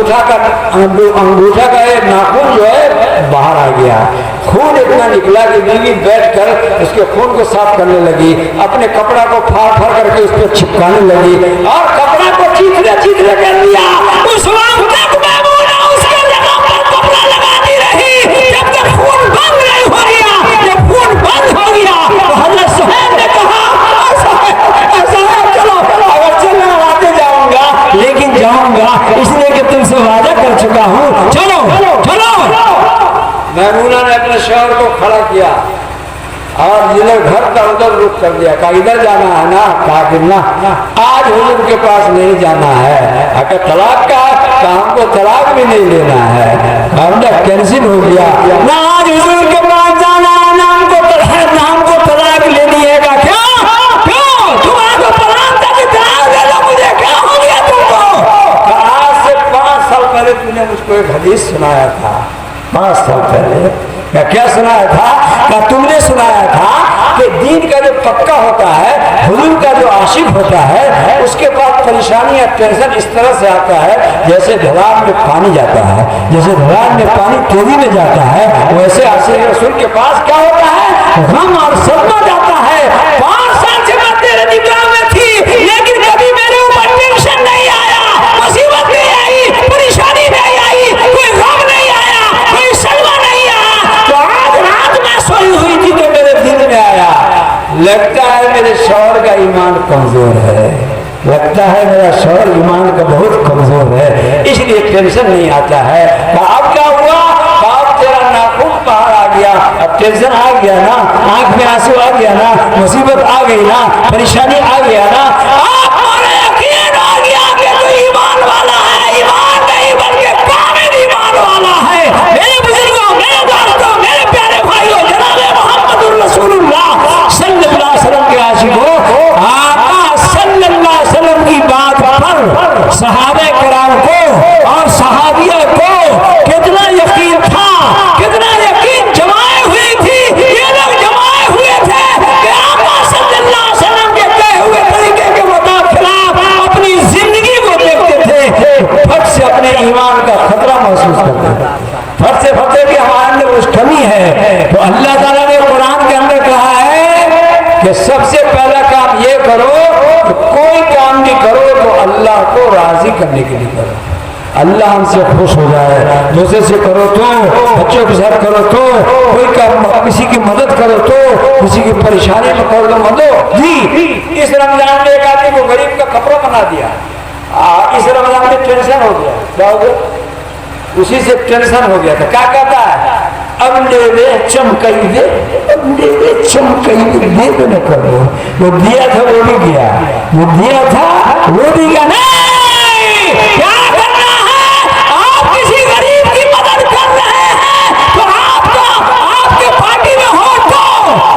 अंगूठा का एक नाखून जो है बाहर आ गया। खून इतना निकला कि बीवी बैठ कर उसके खून को साफ करने लगी, अपने कपड़ा को फाड़ फाड़ करके उस पर चिपकाने लगी और कपड़ा को चीथरे चीथरे कर दिया। उस वक्त तक मैमूना उसके जगह पर कपड़ा लगाती रही जब तक खून बंद नहीं हो गया। जब खून बंद हो गया तो हजरत सुहैब ने कहा ऐसा है चलो, अगर चलना आगे जाऊंगा लेकिन जाऊंगा इसलिए कि तुमसे वादा कर चुका हूँ, चलो चलो। मैमूना ने अपने शौहर को खड़ा किया और जिधर घर था उधर रुक कर दिया। कहा इधर जाना है ना? कहा कि ना, आज हुजूर के पास नहीं जाना है। अगर तलाक का हमको तलाक भी नहीं लेना है, हमने कैंसिल हो गया ना, आज हुजूर के पास जाना है ना, हमको तलाक लेनी है। का क्यों तुम्हारे तलाक तक मुझे क्या हो गया तुमको? आज से 5 साल पहले तूने मुझको एक हदीस सुनाया था। 5 साल पहले क्या सुनाया था? क्या तुमने सुनाया था कि दीन का जो पक्का होता है, हुजूर का जो आशिक होता है, उसके बाद परेशानी या टेंशन इस तरह से आता है जैसे ढलान में पानी जाता है, जैसे ढलान में पानी तेजी में जाता है, वैसे आशिक रसूल के पास क्या होता है? गम और सदमा जाता है। 5 साल से मैं तेरे निगाह में थी लेकिन कभी मेरे ऊपर टेंशन नहीं आया, मुसीबत नहीं आई, परेशानी नहीं आई, कोई गम नहीं आया, कोई सदमा नहीं आया। तो आज रात में सोई हुई थी तो मेरे दिल में आया, लगता है मेरे शौहर का ईमान कमजोर है, लगता है मेरा शौहर ईमान का बहुत कमजोर है, इसलिए टेंशन नहीं आता है। अब क्या हुआ? अब तेरा नाखून बाहर आ गया, अब टेंशन आ गया ना, आंख में आंसू आ गया ना, मुसीबत आ गई ना, परेशानी आ गया ना, यकीन आ गया कि तू ईमान वाला है, ईमान नहीं बल्कि कामिल ईमान वाला है। मेरे बुजुर्गों, मेरे दोस्तों, मेरे प्यारे भाइयों, जनाब मोहम्मद रसूलुल्लाह सल्लल्लाहु अलैहि वसल्लम के आशिकों, आका सल्लल्लाहु अलैहि वसल्लम की बात पर सहाबे किराम को और सहाबियों को कितना यकीन था, कितना यकीन जमाए हुई थी। ये लोग जमाए हुए थे कि आका सल्लल्लाहु अलैहि वसल्लम के कहे हुए तरीके के खिलाफ अपनी जिंदगी को देखते थे, फट से अपने ईमान का खतरा महसूस करते थे, फट से फटे कि हमारे अंदर कुछ कमी है। तो अल्लाह ताला ने कुरान के अंदर कहा है कि सबसे पहला काम ये करो कि कोई काम भी करो तो अल्लाह को राजी करने के लिए करो, अल्लाह हमसे खुश हो जाए। दूसरे से करो तो, बच्चों के साथ करो तो, कोई काम किसी की मदद करो तो, किसी की परेशानी में कर लो मदद जी। इस रमजान में एक आदमी को गरीब का कपड़ा बना दिया, इस रमजान में टेंशन हो गया, क्या हो गया? उसी से टेंशन हो गया था। क्या कहता है? अब ले चमकई दे, अब ले चमकई दे न करो, वो दिया था वो भी गया, वो दिया था वो भी गया। नहीं, क्या करना है? आप किसी गरीब की मदद कर रहे हैं तो आपके पार्टी में हो तो,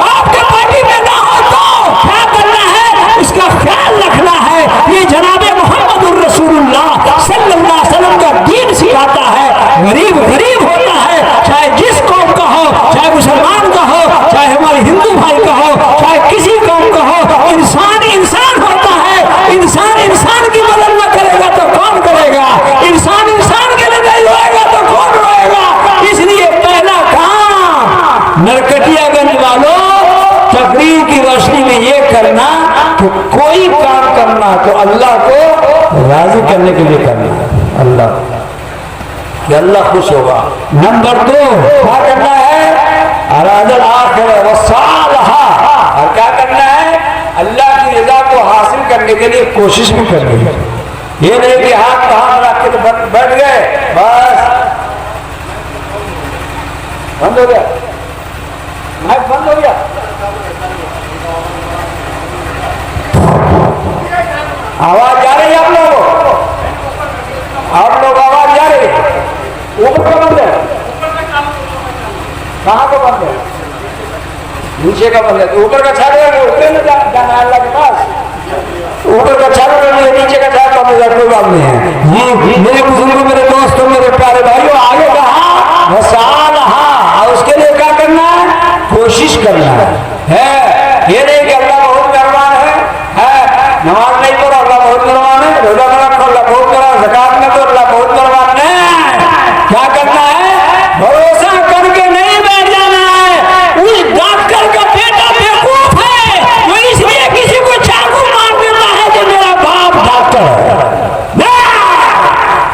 आपके पार्टी में ना हो तो क्या करना है? उसका ख्याल रखना है। ये जनाबे मोहम्मद रसूलुल्लाह सल्लल्लाहु अलैहि वसल्लम का दीन सिखाता है। गरीब गरीब होता है, चाहे जिस कौम का हो, चाहे मुसलमान का हो, चाहे हमारे हिंदू भाई का हो, चाहे किसी कौम का हो, इंसान इंसान होता है। इंसान इंसान की मदद न करेगा तो कौन करेगा? इंसान इंसान के लिए नहीं रोएगा तो कौन रोएगा? इसलिए पहला काम नरकटियागंज वालों, तकरीर की रोशनी में ये करना कि कोई काम करना तो अल्लाह को राजी करने के लिए करना, अल्लाह कि अल्लाह खुश होगा। नंबर 2 क्या करना है? अरादल आखिर व सालहा, और क्या करना है? अल्लाह की रजा को हासिल करने के लिए कोशिश भी करनी है। ये नहीं कि हाथ कहाँ रख के तो बैठ गए, बस बंद हो गया, माइक बंद हो गया। आवाज जा रही है आप लोगों? आप लोग आवाज जा रही है? ऊपर का बंद है, कहाँ का बंद है? नीचे का बंद है। तो ऊपर का चालू है, ऊपर में जाना अल्लाह के पास। ऊपर का चालू है, नीचे का चालू बंद है, कोई बात नहीं है। ये मेरे बुजुर्गों, मेरे दोस्तों, मेरे प्यारे भाइयों, आगे कहा मसाल, हाँ, उसके लिए क्या करना है? कोशिश करना है। ये नहीं कि अल्लाह बहुत मेहरबान है, नमाज नहीं पढ़ो अल्लाह बहुत मेहरबान है, रोजा न रखो अल्लाह बहुत मेहरबान, ज़कात न दो अल्लाह बहुत मेहरबान है।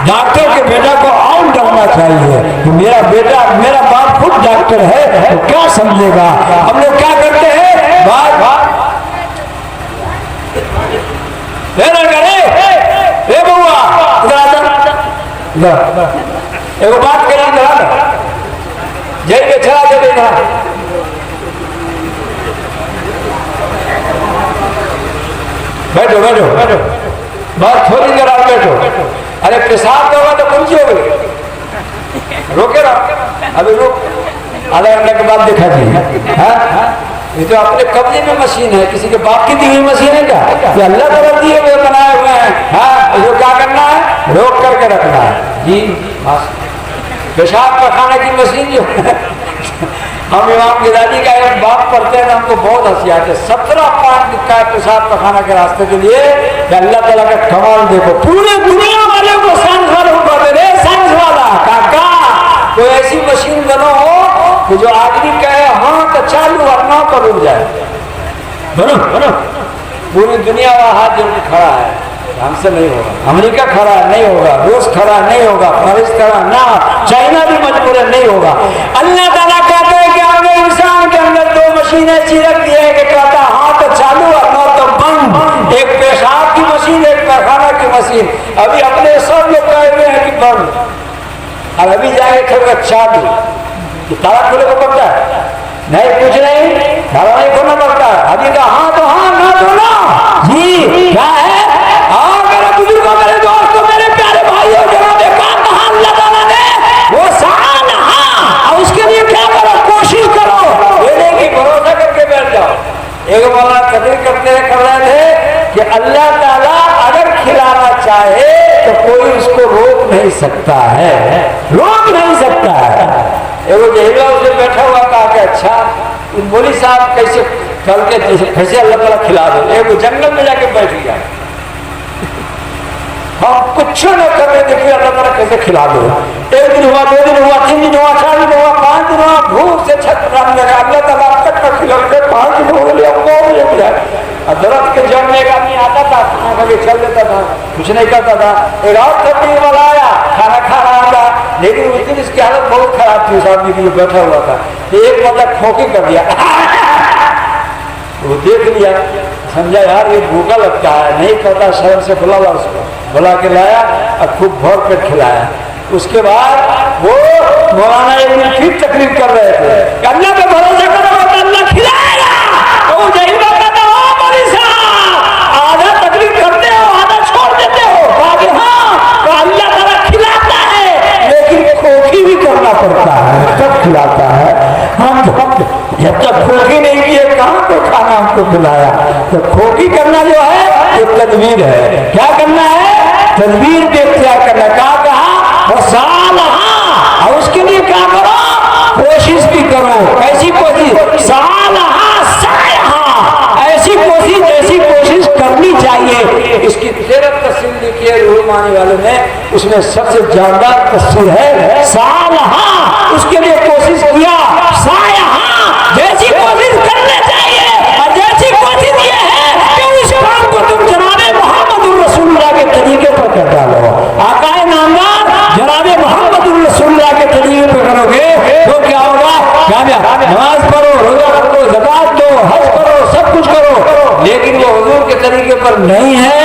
डॉक्टर के बेटा को और डरना चाहिए कि मेरा बेटा, मेरा बाप खुद डॉक्टर है तो क्या समझेगा। हम लोग क्या करते हैं, बात करे बउआ एगो बात करिए जेल में चला दे देना। बैठो बैठो बैठो, बस थोड़ी देर आप बैठो। अरे पेशाब होगा तो कौन सी हो गई, रोके ना अभी रोक, आधा घंटे के बाद देखा जी। ये तो अपने कब्जे में मशीन है, किसी के बाप की दी हुई मशीन है क्या, ये अल्लाह ताला दिए हुए बनाए हुए हैं। हाँ, इसको क्या करना है, रोक करके रखना है जी। पेशाब पखाने की मशीन जो हम इमाम गिलानी का एक बाप पढ़ते हैं, हमको बहुत हंसी आती है। 17 पाठ लिखा है पेशाब पखाना के रास्ते के लिए। अल्लाह ताला का कमाल देखो, पूरे दुनिया वाले को साइंस वाले को कहते रहे, साइंस वाला काका कोई ऐसी मशीन बनो कि जो आदमी कहे हाँ तो चालू और ना पर रुक जाए, बनो बनो। पूरी दुनिया का हाथ जोड़ के खड़ा है, हमसे नहीं होगा। अमेरिका खड़ा नहीं होगा, रूस खड़ा नहीं होगा, पेरिस खड़ा ना, चाइना भी मजबूर नहीं होगा। अल्लाह ताला कहते हैं कि हमने इंसान के अंदर 2 मशीन ऐसी रख दी है कि कहता हाँ तो चालू और ना तो बंद। एक पेशाब की मशीन, एक पैखाना की मशीन। अभी अपने सब लोग कहे हुए हैं कि बंद, और अभी जाएंगे खबर चालू। ताला खोले को पड़ता है नहीं, कुछ नहीं, ताला नहीं खोलना पड़ता है। अभी का हाँ तो हाँ, ना तो ना जी। क्या है, मेरे बुजुर्गों, मेरे दोस्तों, मेरे प्यारे भाइयों, जनाब कहा अल्लाह ताला ने वो साल हाँ, और उसके लिए क्या करो, कोशिश करो, ये नहीं कि भरोसा करके बैठ जाओ। एक मौलाना तकरीर करते रहे, कर रहे थे कि अल्लाह ताला अगर खिलाना चाहे तो कोई उसको रोक नहीं सकता है, रोक नहीं सकता है। एगो जहिला उसे बैठा हुआ कहा कि अच्छा बोली साहब कैसे कल के कैसे अल्लाह ताला खिला दो। एगो जंगल में जाके बैठ गया, हम कुछ न कर रहे, देखिए अल्लाह ताला कैसे खिला दो। 1 दिन हुआ, 2 दिन हुआ, 3 दिन हुआ, 4 दिन हुआ, 5 दिन हुआ, भूख से छत रन लगा। अल्लाह ताला तक का खिलाते 5 दिन हो गए, अब 9 बजे मिला। दरख्त के जड़ में एक आदमी आता था, खाना खा के चल देता था, कुछ नहीं करता था। एक और तबलीग वाला आया, खाना खा रहा था, लेकिन उस दिन इसकी हालत बहुत खराब थी। उस आदमी के लिए बैठा हुआ था, एक मतलब खोखी कर दिया। वो देख लिया, समझा यार ये भूखा लगता है, नहीं कहता, शर्म से बुला उसको, बुला के लाया और खूब भर पेट खिलाया। उसके बाद वो मौलाना एक दिन फिर तकलीफ कर रहे थे, अल्लाह पे भरोसा करो तो अल्लाह खिलाएगा। तो आधा तकलीफ करते हो, आधा छोड़ देते हो, बाकी हाँ तो अल्लाह ताला खिलाता है, लेकिन खोखी भी करना पड़ता है तब खिलाता है। हम जब तक खोखी नहीं किए कहाँ तो खाना हमको खिलाया। तो खोखी करना जो है ये तदबीर है। क्या करना है, तदबीर पे इख्तियार करना। कहा वो साल हाँ, और उसके लिए क्या करो, कोशिश भी करो। कैसी कोशिश, साल हाँ साय हाँ, ऐसी कोशिश जैसी कोशिश करनी चाहिए। इसकी 13 तस्वीर लिखी है रूमानी वालों ने, उसमें सबसे ज्यादा तस्वीर है साल हाँ, उसके लिए कोशिश किया, साय हाँ जैसी कोशिश करनी चाहिए। और जैसी कोशिश ये है कि उस काम को तुम जनाबे मोहम्मद रसूलुल्लाह के तरीके पर कर डालो। आकाए नामदार जनाबे मोहम्मद रसूलुल्लाह के तरीके पर करोगे तो क्या होगा, नमाज पढ़ो, रोजा रखो, ज़कात दो, हज करो, सब कुछ करो, लेकिन वो हुजूर के तरीके पर नहीं है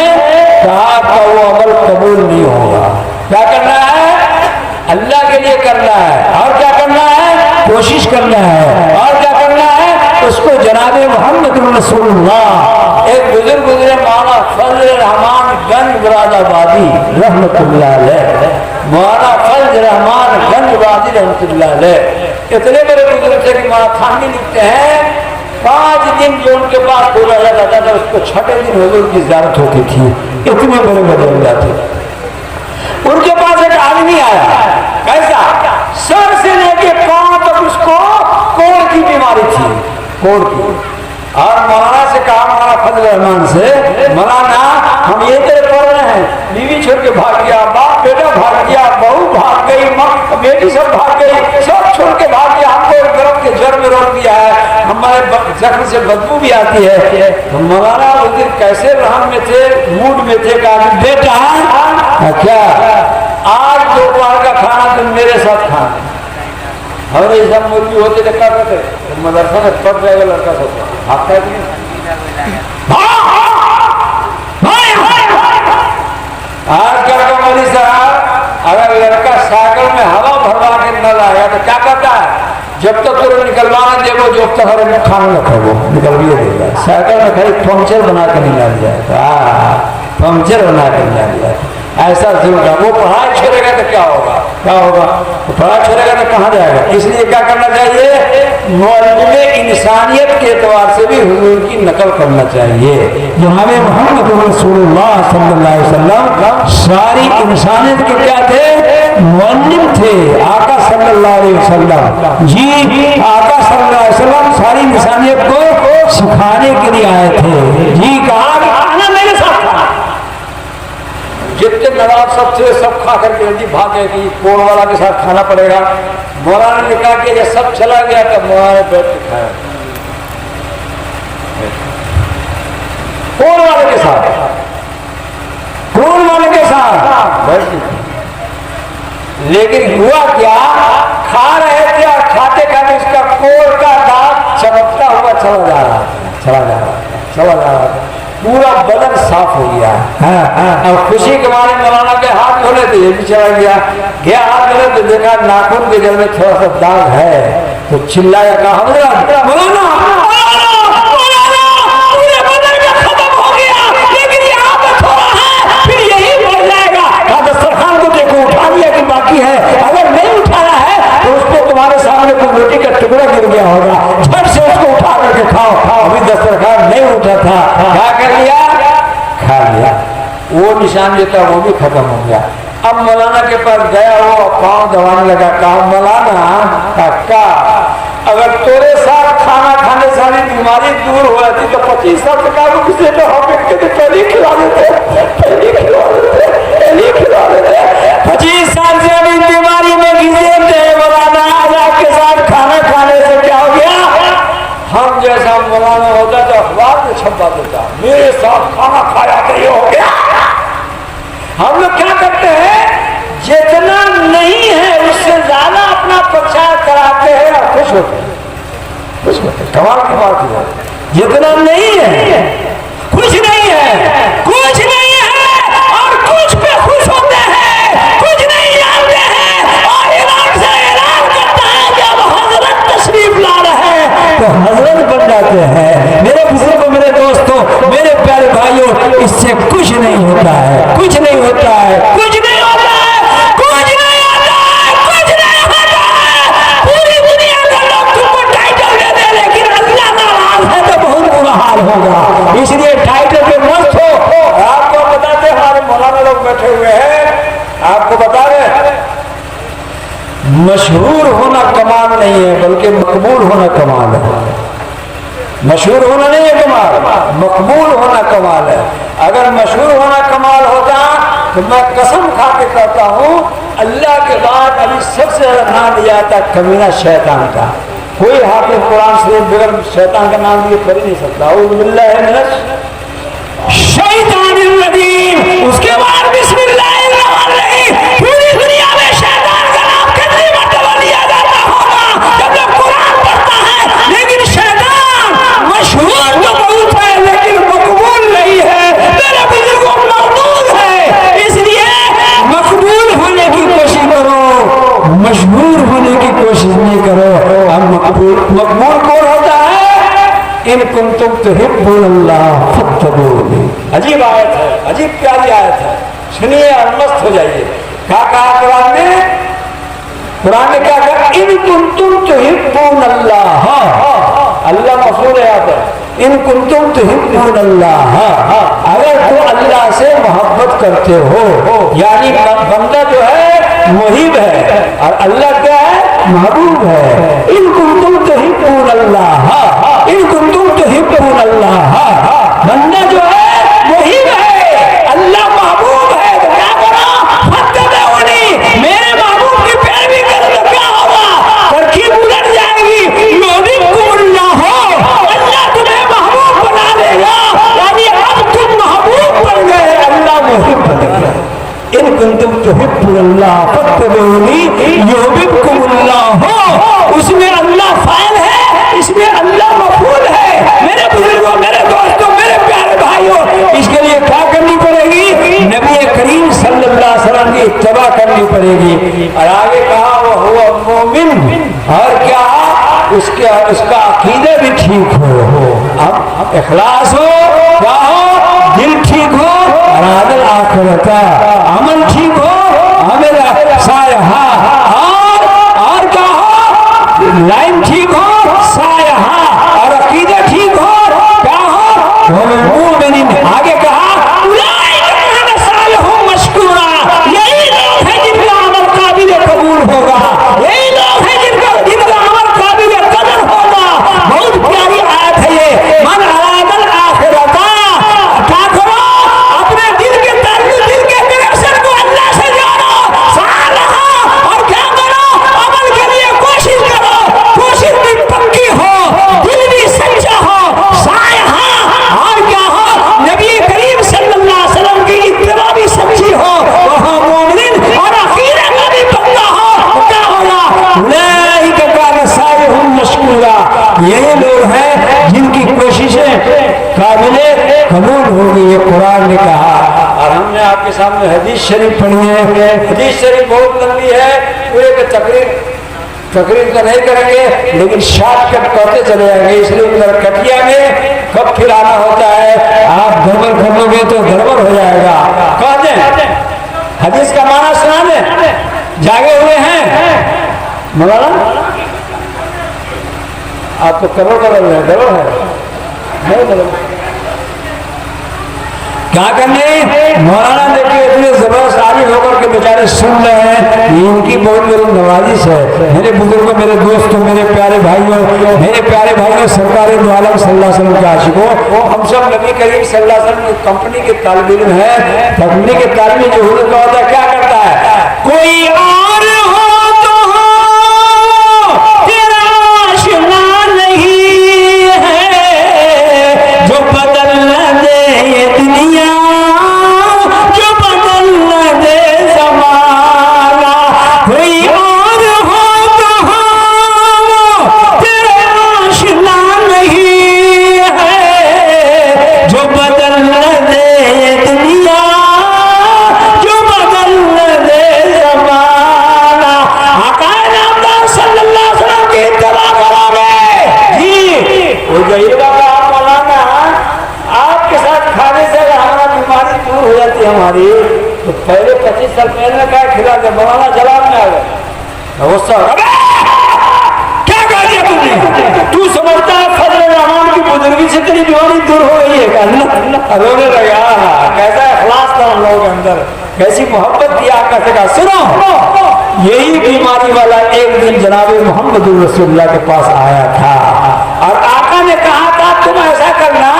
तो आपका वो अमल कबूल नहीं होगा। क्या करना है, अल्लाह के लिए करना है, और क्या करना है, कोशिश करना है, और क्या करना है, उसको जनाबे मोहम्मद रसूलुल्लाह। एक बुजुर्ग गुजरे मौलाना फजल रहमान गंज मुरादाबादी रहमतुल्लाह अलैह, मौलाना फजल रहमान गंज मुरादाबादी रहमतुल्लाह अलैह इतने बड़े बुजुर्ग थे कि मौलाना खानी लिखते हैं 5 दिन जो उनके पास पूरा जाता था, उसको 6ठे दिन हुजूर की ज़ियारत होती थी। इतने बड़े बुजुर्ग थे। उनके पास एक आदमी आया, कैसा, सर से लेके पांव तक उसको कोढ़ की बीमारी थी, कोढ़ की। और मौलाना से कहा, मौलाना फजल रहमान से, मौलाना हम ये तेरे पढ़ रहे हैं, बीवी छोड़ के भाग गया, बाप बेटा भाग गया, बहू भाग गई, माँ बेटी सब भाग गई, सब छोड़ के भाग गया, हमको गर्भ के जड़ में रोक दिया है, हमारे जख्म से बदबू भी आती है। तो मौलाना उस दिन कैसे रहम में थे, मूड में थे, कहा बेटा क्या آج دوپہر کا کھانا تم میرے ساتھ کھانا. ہمارے سب مرغی ہوتے تو کیا کرتے مدرسہ میں پڑ جائے گا لڑکا سب آپ کا آج کل کا مولوی صاحب اگر لڑکا سائیکل میں ہوا بھروا کے نہ لائے گا تو کیا کرتا ہے جب تک تو نکلوانا دے گا جب تک ہر کھانا نہ کھا وہ نکل بھی دے گا. سائیکل میں کہیں پنکچر بنا کے نہیں ڈال جائے گا پنکچر بنا کے نہیں ڈال جائے گا. ایسا ضرور ہے. وہ پڑھائی چھوڑے گا تو کیا ہوگا کیا ہوگا پڑھائی چھوڑے گا تو کہاں جائے گا. اس لیے کیا کرنا چاہیے معلم انسانیت کے اعتبار سے بھی حضور کی نقل کرنا چاہیے. جناب محمد رسول اللہ صلی اللہ علیہ وسلم ساری انسانیت کے کیا تھے معلم تھے. آقا صلی اللہ علیہ وسلم جی آقا صلی اللہ علیہ وسلم ساری انسانیت کو سکھانے کے لیے آئے تھے. جی کہا آنا میرے ساتھ جتنے نواب سب تھے سب کھا کر کے جی بھاگے کہ کوڑ والا کے ساتھ کھانا پڑے گا. مولانا نے کہا کہ یہ سب چلا گیا تو مولانا بیٹھ کے کھایا کوڑ والے کے ساتھ بیٹھ کے. لیکن ہوا کیا کھا رہے تھے اور کھاتے کھاتے اس کا کوڑ کا داغ چمکتا ہوا چلا جا رہا پورا بدن صاف ہو گیا. اور خوشی کے مارے مولانا کے ہاتھ دھونے تھے یہ بھی چلا گیا ہاتھ دھونے تو دیکھا ناخن کے جل میں تھوڑا سا داغ ہے تو چلایا کہا مولانا پورے بدن میں ختم ہو گیا لیکن یہاں پہ تھوڑا ہے پھر یہی بڑھ جائے گا. کہا دسترخوان کو دیکھو اٹھا لیا کہ باقی ہے اگر نہیں اٹھایا ہے تو اس کو تمہارے سامنے کوئی روٹی کا ٹکڑا گر گیا ہوگا جھٹ سے اس کو اٹھا کر کے کھاؤ. ابھی دسترخوان نہیں اٹھا تھا کیا کر لیا کھا لیا. وہ نشان جو تھا وہ بھی ختم ہو گیا. اب مولانا کے پاس گیا وہ پاؤں دبانے لگا. کہا مولانا کا اگر تیرے ساتھ کھانا کھانے ساری بیماری دور ہو جاتی تو 25 سال سے کہا کسی نے پہلے کھلا دیتے 25 سال سے ابھی بیماری میں گھسے تھے. مولانا آج آپ کے ساتھ کھانا کھانے سے کیا ہو گیا ہم جیسا مولانا ہوتا تو اخبار میں چھپا دیتا میرے ساتھ کھانا کھایا تو یہ ہو گیا. ہم لوگ کیا کرتے ہیں جتنا نہیں ہے اس سے زیادہ اپنا پرچار کراتے ہیں اور خوش ہوتے ہیں. کمال کی بات ہے جتنا نہیں ہے کچھ نہیں ہے کچھ نہیں ہے اور کچھ پہ خوش ہوتے ہیں کچھ نہیں جانتے ہیں اور اعلان سے اعلان کرتا ہے جب حضرت تشریف لا رہے ہیں تو حضرت بن جاتے ہیں. میرے بزرگوں میرے دوستوں میرے پیارے بھائیوں اس سے کچھ نہیں ہوتا ہے کچھ نہیں ہوتا ہے کچھ نہیں ہوتا ہے کچھ نہیں ہوتا ہے کچھ نہیں ہوتا ہے. پوری دنیا کے لوگ تم کو ٹائٹل دے دیں لیکن اللہ ناراض ہے تو بہت برا حال ہوگا. اس لیے ٹائٹل پہ مست ہو. آپ کو بتاتے ہمارے مولانا لوگ بیٹھے ہوئے ہیں آپ کو بتا رہے مشہور ہونا کمال نہیں ہے بلکہ مقبول ہونا کمال ہے. مشہور ہونا نہیں ہے کمال مقبول ہونا کمال ہے. اگر مشہور ہونا کمال ہوتا تو میں قسم کھا کے کہتا ہوں اللہ کے بعد ابھی سب سے زیادہ نام لیا جاتا کمینہ شیطان کا. کوئی حافظ قرآن شریف بغیر شیطان کا نام لیے پڑھ نہیں سکتا. اعوذ باللہ من الشیطان الرجیم اس کے بعد بسم اللہ الرحمن الرحیم. پوری دنیا میں شیطان کا نام کتنی مرتبہ لیا جاتا ہوگا جب لوگ قرآن پڑھتا ہے لیکن شیطان مشہور تو بہت ہے لیکن مقبول نہیں ہے. میرے بزرگوں مقبول ہے اس لیے مقبول ہونے کی کوشش کرو مشہور ہونے کی کوشش نہیں کرو. ہم مقبول کون ہوتا ہے ان کنتم تحبون اللہ فاتبعونی. عجیب آیت ہے عجیب پیاری آیت ہے سنیے اور مست ہو جائیے. کیا کہا قرآن میں کیا کہا ان کنتم تحبون اللہ. اللہ مفعول ہے یہاں پر ان کنتم تحبون اللہ. اگر تو اللہ سے محبت کرتے ہو یعنی بندہ جو ہے محب ہے اور اللہ کیا ہے محبوب ہے. ان کنتم تحبون اللہ ان کنتم تحبون اللہ. بندہ جو ہے محب ہے اللہ محبوب ہے تو کیا کرو فاتبعونی میرے محبوب کی پیروی کرو تو کیا ہوگا ترکیب الٹ جائے گی. یحببکم اللہ اللہ تمہیں محبوب بنا دے گا یعنی اب تم محبوب بن گئے اللہ محب بن گیا. ان کنتم تحبون अतिउल्लाह फत्तबऊनी युहब्बुकुमुल्लाह। उसमें अल्लाह फाइल है, इसमें अल्लाह मफूल है। मेरे बुजुर्गों, मेरे दोस्तों, मेरे प्यारे भाइयों, इसके लिए क्या करनी पड़ेगी? नबी करीम सल्लल्लाहु अलैहि वसल्लम की इत्तबा करनी पड़ेगी। और आगे कहा वो हुआ मोमिन, और क्या उसका अकीदा भी ठीक हो, अब इखलास हो, क्या हो, दिल ठीक हो, रादल आखिरता अमल ठीक हो, अमल सायहा, और क्या हो, लाइन ठीक हो, सायहा, और अकीदा ठीक हो, क्या हो, मोमिन। आगे कहा उलाइका कान सालहुम मशकूरा, यही लोग हैं जिनका अमल काबिल कबूल होगा, यही लोग हैं जिनका अमल काबिल कदर होगा। बहुत प्यारी आयत है ये। मन अरादल आखिरता, क्या करो, अपने दिल के ताल्लुक, दिल के कनेक्शन को अल्लाह से जोड़ो, सालहा, और क्या करो, अमल के लिए कोशिश करो, कोशिश भी पक्की हो, दिल भी सच्चा हो, सायहा, और क्या हो, नबी करीम सल्लल्लाहु अलैहि वसल्लम की इत्तिबा भी सच्ची हो, वह मोमिन, और अकीदा का भी पक्का हो, क्या होगा, उलाइका कान सालहुम मशकूरा, यही लोग हैं जिनकी कोशिशें काबिले कबूल होगी, ये कुरान ने कहा। और हमने आपके सामने हदीस शरीफ पढ़ी है। हदीस शरीफ बहुत लंबी है, पूरे के तकरीर तो नहीं करेंगे, लेकिन शॉर्टकट करते चले जाएंगे। इसलिए उधर कटिया में कब फिर आना होता है, आप गड़बड़ कर लोगे तो गड़बड़ हो जाएगा। कह दें हदीस का माना सुना दें, जागे हुए हैं मौलाना? आप तो करो है, डरो है, नहीं डरो। क्या करने, मौलाना देखिए इतने जबरदस्त आलिम होकर के बेचारे सुन रहे हैं, इनकी बहुत बड़ी नवाजिश है। मेरे बुजुर्गों, मेरे दोस्तों, मेरे प्यारे भाइयों, सरकार दो आलम सल्लल्लाहु अलैहि वसल्लम के आशिकों, हम सब नबी करीम सल्लल्लाहु अलैहि वसल्लम की कंपनी के तालिब इल्म है। कंपनी के तालिब जो हुजूर का होता है, क्या करता है, कोई और हो तो हो, तेरा आशिना नहीं है, जो बदल न दे ये दुनिया, जो बदल न दे ज़माना। कोई और हो तो हो, तेरा आशिना नहीं है, जो बदल न दे ये दुनिया, जो बदल न दे ज़माना। आका नामदार सल्लल्लाहु अलैहि वसल्लम की इत्तिबा करोगे जी, वो जाइएगा आप मौलाना, आपके साथ खाने से अगर हमारा बीमारी दूर हो जाती है हमारी, तो पहले 25 साल पहले क्या खिला दे, मौलाना जवाब में आ गए गुस्सा, क्या कह दिया तुमने? तू समझता है फजल रहमान की बुजुर्गी से तेरी बीमारी दूर हो गई है? रोने लगा। कैसा इखलास था हम लोगों के अंदर, कैसी मोहब्बत थी आपका से कहा। सुनो, यही बीमारी वाला एक दिन जनाब मोहम्मद रसूलुल्लाह के पास आया था, और आका ने कहा था तुम ऐसा करना,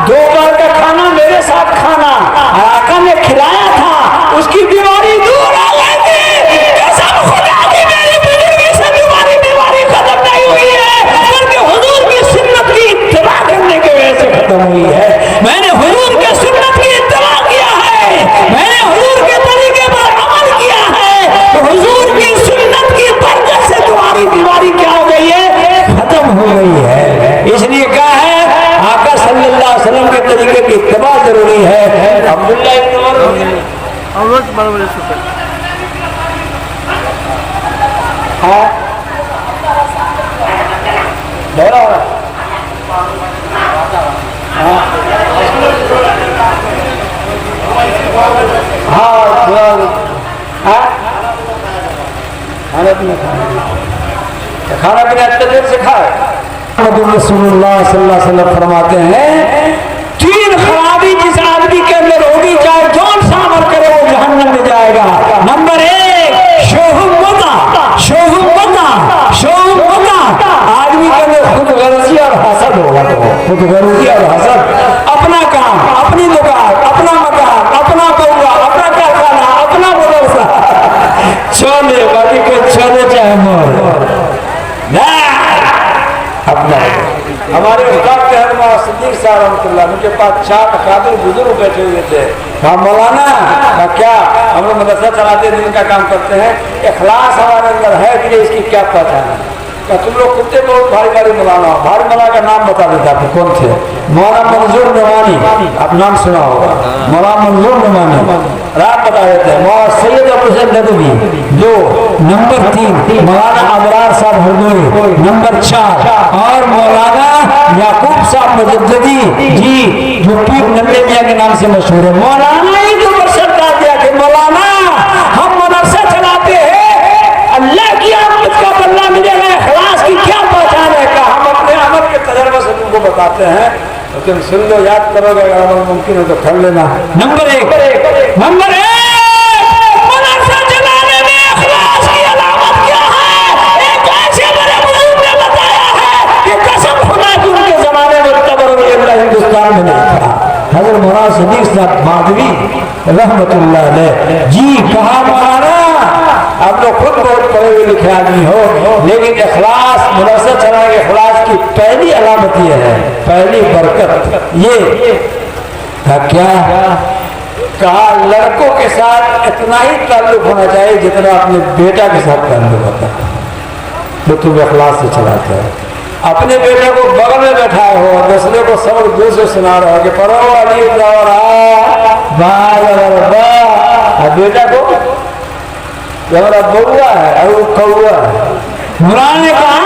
2 बार का खाना मेरे साथ खाना, और आका ने खिलाया था, उसकी बीमारी दूर हो गई थी। कसम खुदा की, मेरी बुजुर्गी से बीमारी खत्म नहीं हुई है, बल्कि हुजूर की सुन्नत की इत्तिबा करने की वजह से खत्म हुई है। मैंने हुजूर के सुन्नत की इत्तिबा किया है, मैंने हुजूर के तरीके पर अमल किया है, तो हुजूर की सुन्नत की बरकत से तुम्हारी बीमारी क्या हो गई है, खत्म हो गई है। इसलिए क्या है, आका सल्लल्लाहु अलैहि वसल्लम के तरीके की इत्तिबा जरूरी है। अब्दुल्लाह इब्न उमर हाँ खाना पीना इतने देर से खाए। रसूलुल्लाह सल्लल्लाहु अलैहि वसल्लम फरमाते हैं, 3 खराबी जिस आदमी के अंदर होगी, चाहे जौन सा अमल करे वो जहन्नम में जाएगा। नंबर 1 शोहुमता, आदमी के अंदर खुद गर्जी और हसद होगा। खुद गर्जी और हसद, अपना काम, अपनी दुकान, अपना मकान, अपना बउआ, अपना कारखाना, अपना मदरसा, छोले बाकी को छोले चाहे मोर अपना। हमारे उस्ताद रहनुमा सिद्दीक साहब रहमतुल्लाह, उनके पास 4 अकाबिर बुजुर्ग बैठे हुए थे। कहा मौलाना, कहा क्या? हम लोग मदरसा चलाते दिन का काम करते हैं, इखलास हमारे अंदर है कि नहीं, इसकी क्या पहचान है? क्या तुम लोग कुत्ते बहुत भारी भारी मौलाना हो? भारी मौलाना का नाम बता देता आपको कौन थे? मौलाना मंजूर नुमानी, आप नाम सुना होगा, मौलाना मंजूर नुमानी रात बता देते हैं। मौलाना सैयद हुसैन नदवी 2, नंबर 3 मौलाना अबरार साहब हरदोई, नंबर 4 और मौलाना याकूब साहब मुजद्दिदी जी, जो पीर नंदे मियां के नाम से मशहूर है। मौलाना ही तो बरसत डाल दिया कि मौलाना हम मदरसा चलाते हैं, अल्लाह की आमद का बदला मिलेगा, इखलास की क्या पहचान है? का हम अपने अमल के तजर्बे से तुमको बताते हैं, तो तुम सुन लो, याद करोगे, अगर मुमकिन हो तो कर लेना। नंबर 1 मदरसा चलाने में इखलास की अलामत क्या है? एक ऐसे बड़े बुजुर्ग ने बताया है कि कसम खुदा की उनके जमाने में तबरुल्ला हिंदुस्तान में नहीं था। हज़रत मौलाना सदीक साहब माधवी रहमतुल्लाह अलैह जी, कहा मौलाना आप लोग खुद बहुत पढ़े हुए लिखे आदमी हो, लेकिन इखलास, मदरसा चलाने के इखलास की पहली अलामत ये है, पहली बरकत ये क्या? कहा लड़कों के साथ इतना ही ताल्लुक होना चाहिए जितना अपने बेटा के साथ ताल्लुक होता है, तो तुम इखलास से चलाते हो। अपने बेटे को बगल में बैठाए हो, दूसरे को सबक दूर से सुना रहे हो कि पढ़ो अली बेटा को हमारा बउआ है और वो कौआ है। मुराद ने कहा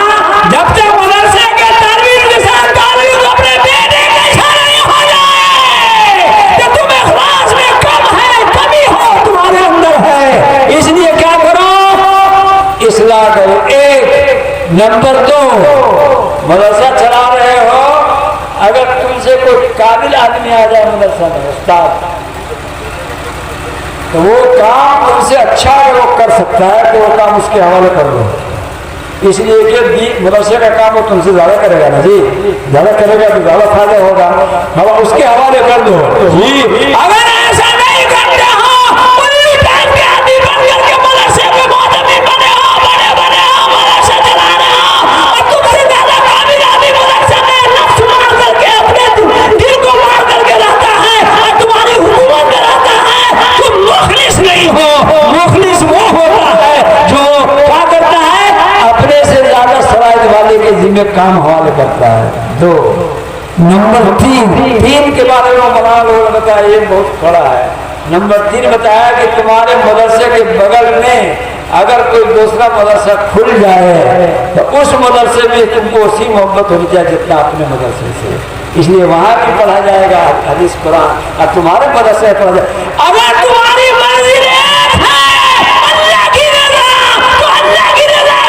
जब तक मदरसे के तालीम के साथ ताल्लुक अपने बेटे का इशारा नहीं हो जाए कि तुम इखलास में कम है, कमी हो तुम्हारे अंदर है, इसलिए क्या करो? इस्लाह करो। 1 नंबर 2 मदरसा चला रहे हो, अगर तुमसे कोई काबिल आदमी आ जाए मदरसा में उस्ताद, तो वो काम उनसे अच्छा अगर वो कर सकता है तो वो काम उसके हवाले कर दो, इसलिए कि मदरसे का काम वो तुमसे ज्यादा करेगा ना जी, ज्यादा करेगा तो ज्यादा फायदा होगा, हम उसके हवाले कर दो जी। अगर ऐसा नहीं करते हो, उन्हीं टाइम के आदमी बन करके मदरसे में मोहतमी बने हो, बड़े हो, मदरसा चला रहे हो, और तुमसे ज्यादा काबिल आदमी मदरसे में नफ्स मार करके अपने दिल को मार करके रहता है और तुम्हारी हुकूमत में रहता है, तुम मुखलिस नहीं हो। मुखलिस वो होता है जो क्या करता है, अपने से ज्यादा शराइत वाले के जिम्मे काम हवाले करता है। 2 नंबर 3 के बारे में मौलाना लोगों ने बताया, ये बहुत बड़ा है। नंबर 3 बताया कि तुम्हारे मदरसे के बगल में अगर कोई दूसरा मदरसा खुल जाए तो उस मदरसे में तुमको उसी मोहब्बत होनी चाहिए जितना अपने मदरसे से, इसलिए वहां भी पढ़ा जाएगा हदीस कुरान और तुम्हारे मदरसे में पढ़ा जाएगा। अगर तुम्हारी मर्जी अल्लाह की रज़ा, तो अल्लाह की रज़ा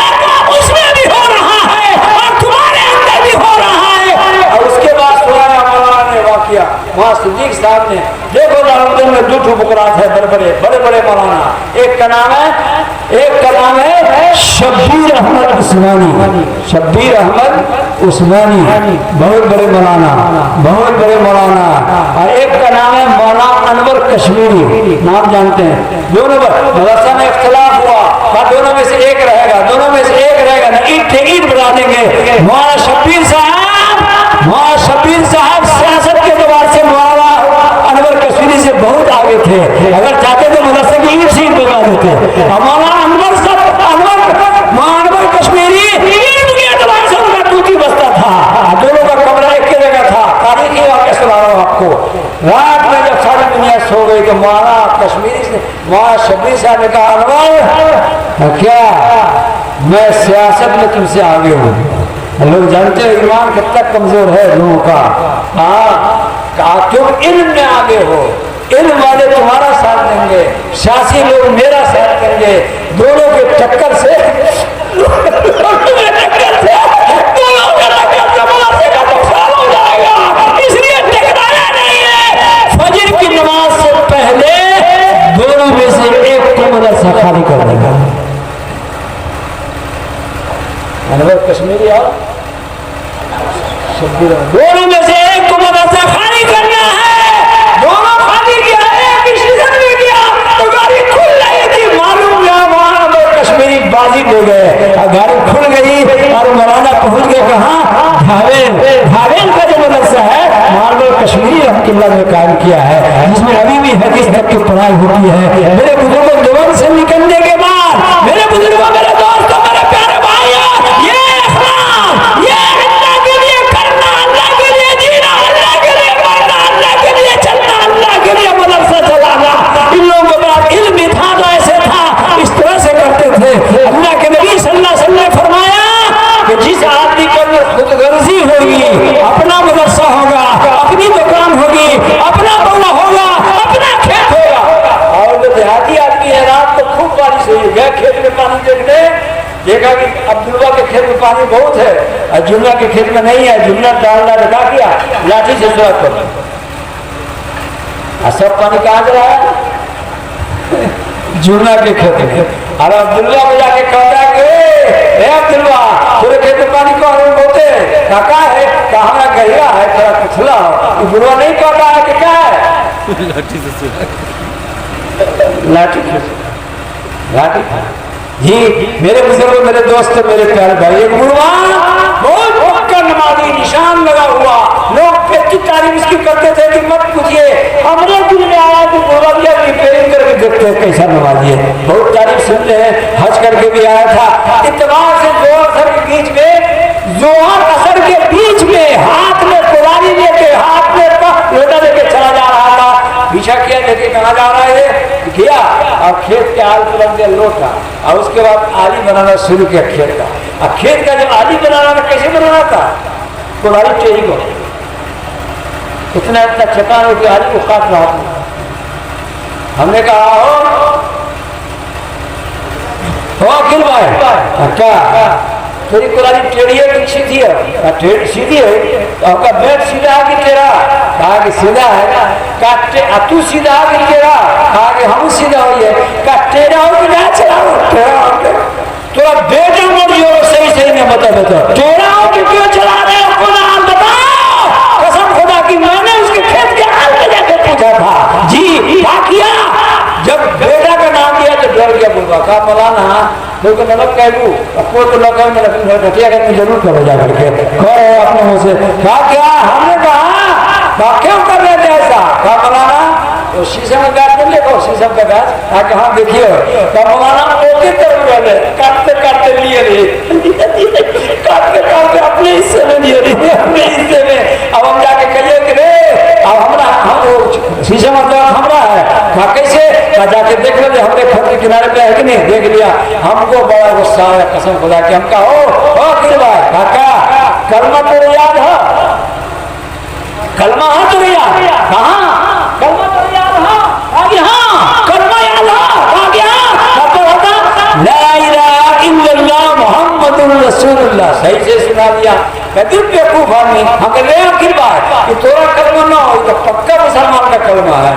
उसमें भी हो रहा है और तुम्हारे अंदर भी हो रहा है। और उसके बाद सुनाया मौलाना ने वाकया, वहाँ सिद्दीक साहब ने, देखो रमजान में 2 बुकरात है, बड़े बड़े मौलाना, एक का नाम है शब्बीर अहमद उस्मानी, शब्बीर अहमद उस्मानी, बहुत बड़े मौलाना, और एक का नाम है मौलाना अनवर कश्मीरी, नाम जानते हैं। दोनों मदरसा में इख्तिलाफ हुआ, दोनों में से एक रहेगा ना, ईंट बना देंगे। मौलाना शब्बीर साहब सियासत के एतबार से मौलाना अनवर कश्मीरी से बहुत आगे थे, अगर चाहते तो मदरसे की ईंट बना देते। मौलाना अनवर कश्मीरी ईंट के एतबार से उनका टूटी बसता था, दोनों का कमरा एक ही जगह था। तारीखी वाक़या सुना रहा हूँ आपको। रात में जब सारी दुनिया सो गई तो मौलाना शब्बीर साहब ने कहा, अनवर क्या मैं सियासत में तुमसे आगे हूँ। लोग जानते हैं ईमान कितना कमजोर है लोगों का। हाँ, तुम इल्म में आगे हो, इल्म वाले तुम्हारा साथ देंगे, सियासी लोग मेरा साथ देंगे, दोनों के टक्कर से हो जाएगा, इसलिए टकराया नहीं है। फजर की नमाज से पहले दोनों में से एक को मदरसा खाली कर देगा। अनवर कश्मीरी और शब्बीर, दोनों में से एक को मदरसा खाली करना है। दोनों खाली किया, एक डिसीजन भी किया तो गाड़ी खुल रही थी, मालूम वहाँ कश्मीरी बाजी ले गए, गाड़ी खुल गई और मौलाना पहुंच गए कहाँ, धावेल का जो मदरसा है रहमतुल्लाह ने कायम किया है, जिसमें अभी भी हदीस तक की पढ़ाई होती है। मेरे बुजुर्गों देवन से निकलने के बाद, मेरे बुजुर्गों, मेरे दोस्तों, मेरे प्यारे भाइयों, ये इखलास, ये अल्लाह के लिए करना, अल्लाह के लिए जीना, अल्लाह के लिए मरना, अल्लाह के लिए चलना, अल्लाह के लिए मदरसा चलाना, इन लोगों के पास इल्म भी था तो ऐसे था, इस तरह से करते थे। अल्लाह के नबी सल्लल्लाहु अलैहि वसल्लम ने फरमाया कि जिस आदमी के अंदर खुदगर्जी होगी, अपना मदरसा होगा, अपनी दुकान होगी, अपना बंगला होगा, अपना खेत होगा। और जो देहाती आदमी है, रात को खूब बारिश हुई, गया खेत में पानी देखने, देखा कि अब्दुल्ला के खेत में पानी बहुत है और जुम्ला के खेत में नहीं है। जुम्ला डालना रखा किया, लाठी से सुराख कर, सब पानी कहाँ चला है? जुम्ला के खेत में। और अब्दुल्ला को जाके कहता है कि अब्दुल्ला, तेरे खेत में पानी कौन बोलते काका है, कहा गहरा है, थोड़ा कुचला हो। बुढ़वा नहीं कहता है कि क्या है? लाठी से लाठी जी। मेरे बुजुर्ग, मेरे दोस्त, मेरे प्यारे भाई, एक बुढ़वा बहुत पक्का नमाजी, निशान लगा हुआ, लोग की तारीफ इसकी करते थे कि मत पूछिए। हमने दिल में आया कि बुढ़वा भी रिपेयरिंग करके देखते हैं कैसा नमाजी है, बहुत तारीफ सुनते हैं। हज करके भी आया था, इत्तेफाक से जोहर असर के बीच में, जोहर असर के बीच में हाथ में कुरानी लेके, हाथ में लोटा लेके चला जा रहा था। पीछा किया, लेके कहाँ जा रहा है? गया और खेत के आल पर लग गया लोटा, और उसके बाद आली बनाना शुरू किया खेत का। अब खेत का जब आली बनाना कैसे बनाना था? कुल्हाड़ी टेढ़ी को, इतना इतना चट्टान हो कि आली को काट रहा था। हमने कहा हो अखिल भाई, क्या तेरी कुल्हाड़ी टेढ़ी है कि सीधी है? सीधी है। आपका बैठ सीधा है कि टेढ़ा? कहा कि सीधा है। कहा तू सीधा है कि टेढ़ा? कहा कि हम सीधा हुई है। कहा टेढ़ा हो कि ना चलाओ? टेढ़ा हो। तो बेटा मर जो सही सही में बता, टेढ़ा हो कि क्यों चला रहे हो? खुदा बताओ, कसम खुदा की मैंने उसके खेत के हाल में जाके पूछा था जी, क्या किया? जब बेटा का नाम दिया तो डर गया बुढ़वा। कहा मौलाना क्योंकि मतलब कह लू कोई तो लोग घटिया करके जरूर करो जा करके कहो अपने मुँह से। कहा क्या? हमने कहा क्यों कर रहे थे ऐसा? कहा मौलाना तो शीशम का गाछ नहीं देखो, शीशम का गाछ। कहा हाँ देखिए। कहा मौलाना ओके तरफ रहे, काटते काटते लिए रहे, काटते काटते अपने हिस्से में लिए रहे, अपने हिस्से में। अब हम जाके कहिए कि रे अब हमारा हम शीशम का हमारा है। कहा कैसे? कहा जाके देख लो हमारे घर के किनारे पे है कि नहीं? देख लिया। हमको बड़ा गुस्सा आया कसम खुदा कि हम कहा ओ किस भाई काका कलमा तो याद है? कलमा है तो याद? कहाँ कलमा तो याद है? आगे हाँ कलमा याद है। आगे हाँ तो होता ला इलाहा इल्लल्लाह मुहम्मदुर रसूलुल्लाह। सही से सुना लिया। कहते बेवकूफ आदमी। हम कह रहे हैं किस बात कि तोरा कलमा ना हो तो पक्का मुसलमान का कलमा है,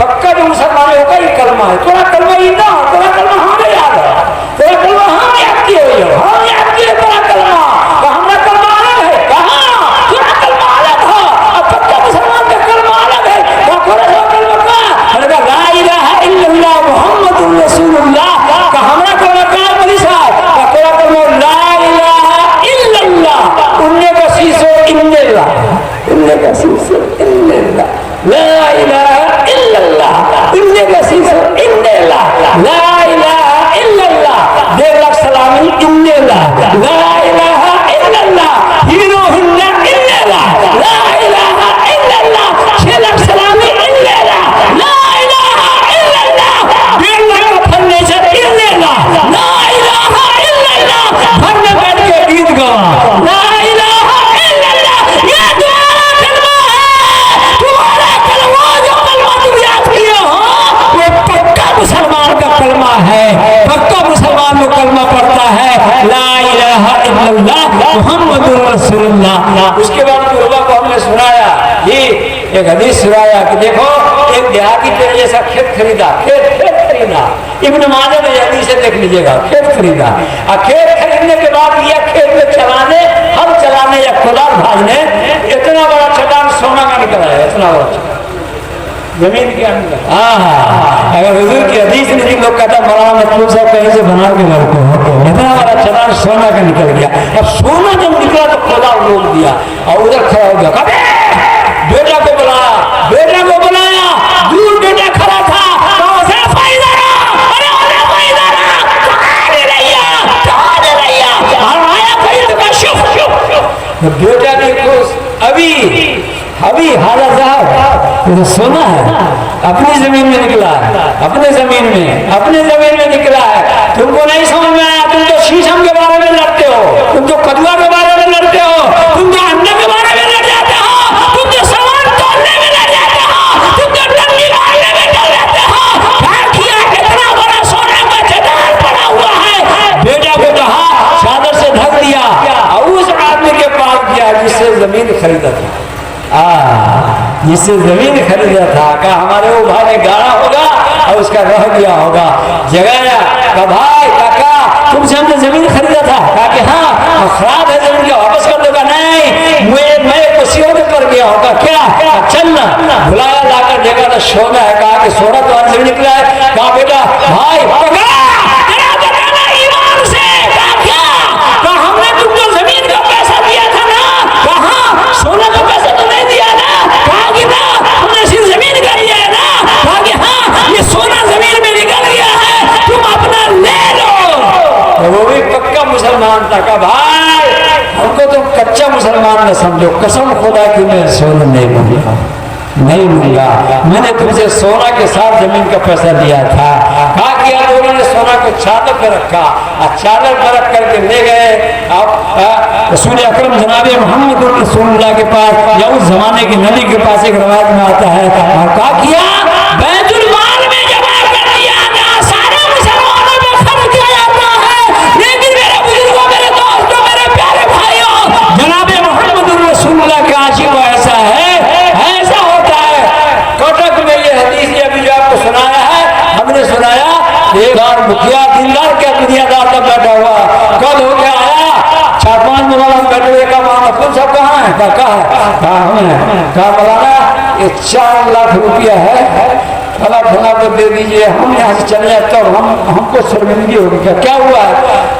पक्का जो मुसलमान होगा ये कलमा है। तोरा कलमा ही ना हो, तोरा कलमा हमें याद है, तोरा कलमा हम याद किए हुए हो, हम याद किए तोरा कलमा। तो हमारा कलमा अलग है। कहाँ तोरा कलमा अलग है और पक्का मुसलमान का कलमा अलग है। तोरा कलमा का ला इलाहा इल्लल्लाह मुहम्मदुर रसूलुल्लाह का हमारा कलमा क्या है? बड़ी साहब तोरा कलमा ला इलाहा इल्लल्लाह उन्ने का शीशो इल्लल्लाह, उन्ने का शीशो इल्लल्लाह, ला इलाहा इल्लल्लाह इन्ने का शीशो इल्लल्लाह, ला इलाहा इल्लल्लाह 1.5 लाख सलामी इल्लल्लाह, ला इलाहा इल्लल्लाह हीरो हिन्ना इल्लल्लाह, ला इलाहा इल्लल्लाह 6 लाख सलामी इल्लल्लाह, ला इलाहा इल्लल्लाह 1.5 लाख फन्ने से इल्लल्लाह, ला इलाहा इल्लल्लाह घर में बैठ के गीत गावा, ला इलाहा इल्लल्लाह ये तुम्हारा कलमा है, तुम्हारा कलमा जो कलमा तुम याद किए हो वो पक्का मुसलमान का कलमा है, पक्का मुसलमान को कलमा पढ़ता है ला इलाहा इल्लल्लाह मुहम्मदुर रसूलुल्लाह। उसके बाद बुढ़वा को हमने सुनाया जी, एक हदीस सुनाया कि देखो एक देहाती के जैसा खेत खरीदा, खेत खरीदा। इब्न माजा में हदीस से देख लीजिएगा, खेत खरीदा और खेत खरीदने के बाद लिया खेत में चलाने, हल चलाने या कुदाल भाजने, इतना बड़ा चट्टान सोना का निकला है, इतना बड़ा चट्टान जमीन के अंदर। अगर हुजूर की हदीस नहीं लोग कहता मौलाना मतलब साहब कहीं से बना के लड़को इतना बड़ा चट्टान सोना का निकल गया। अब सोना जब निकला तो खुदा रोक दिया और उधर खड़ा हो गया, بیٹا کو بلایا، دور بیٹا کھڑا تھا، کہا حذیفہ ادھر آ، ارے حذیفہ ادھر آ، کہاں لے رہیا، آیا خرید کا شف، بیٹا نے کچھ ابھی حالت صاحب یہ سونا ہے، اپنی زمین میں نکلا ہے، اپنے زمین میں نکلا ہے، تم کو نہیں سمجھ میں آیا، تم تو شیشم کے بارے میں لڑتے ہو، تم تو کدوا کے بارے میں لڑتے ہو، تم تو انڈے کے بارے میں لڑ جاتے ہو، تم تو سامان توڑنے میں لڑ جاتے ہو، تم تو ڈنڈی مارنے میں لڑ جاتے ہو، کیا کتنا بڑا سونے کا چٹان پڑا ہوا ہے، بیٹا کو کہا چادر سے ڈھک دیا، اور اس آدمی کے پاس گیا جس سے زمین خریدا تھا، جس سے زمین خریدا تھا، کہا ہمارے وہ بھائی نے گاڑا ہوگا اور اس کا رہ گیا ہوگا، جگایا، کہا بھائی کاکا تم سے ہم نے زمین خریدا تھا، کہا کہ ہاں خراب ہے زمین کا واپس کر دو گا، نہیں میں مصیبت پر گیا ہوگا، کیا چلنا، بلایا لا کر دیکھا تو سونا ہے، کہا کہ سونا تو آج سے نکلا ہے، کہا بیٹا بھائی سونا کا پیسہ تو نہیں دیا نا، کہا کہ نا ہم نے صرف زمین کا لیا ہے نا، کہا کہ ہاں یہ سونا زمین میں نکل گیا ہے، تم اپنا لے لو، وہ بھی پکا مسلمان تھا، کہا بھائی ہم کو تم کچا مسلمان نہ سمجھو، قسم خدا کی میں سونا نہیں لوں گا، میں نے تم سے سونا کے ساتھ زمین کا پیسہ لیا تھا، کہا کہ اب انہوں نے سونا کو چادر پر رکھا، چادر پر رکھ کر کے لے گئے رسول اکرم جناب محمد رسول اللہ کے پاس، یا اس زمانے کے نبی کے پاس، ایک روایت میں آتا ہے، اور کہا کیا بیت المال میں جمع کر دیا گیا، سارے مسلمانوں میں خرچ کیا جاتا ہے، لیکن میرے بزرگوں، میرے دوستوں، میرے پیارے بھائیوں، جناب محمد رسول اللہ کے عاشق ایسا ہے، ایسا ہوتا ہے، کوٹک میں یہ حدیث یہ بھی جو آپ کو سنایا ہے، ہم نے سنایا ایک بار مکھیا دیندار کیا دنیا دار تک بیٹھا ہوا، کل ہو گیا آیا 4-5 مولانا بیٹھے ہوئے، کا مولانا تم سب کہاں ہیں، کہا ہم ہیں، کہا مولانا یہ 4 لاکھ روپیہ ہے، فلاں فلاں کو دے دیجئے، ہم یہاں سے چلے جاتے اور ہم کو شرمندگی ہوگی، کیا ہوا ہے،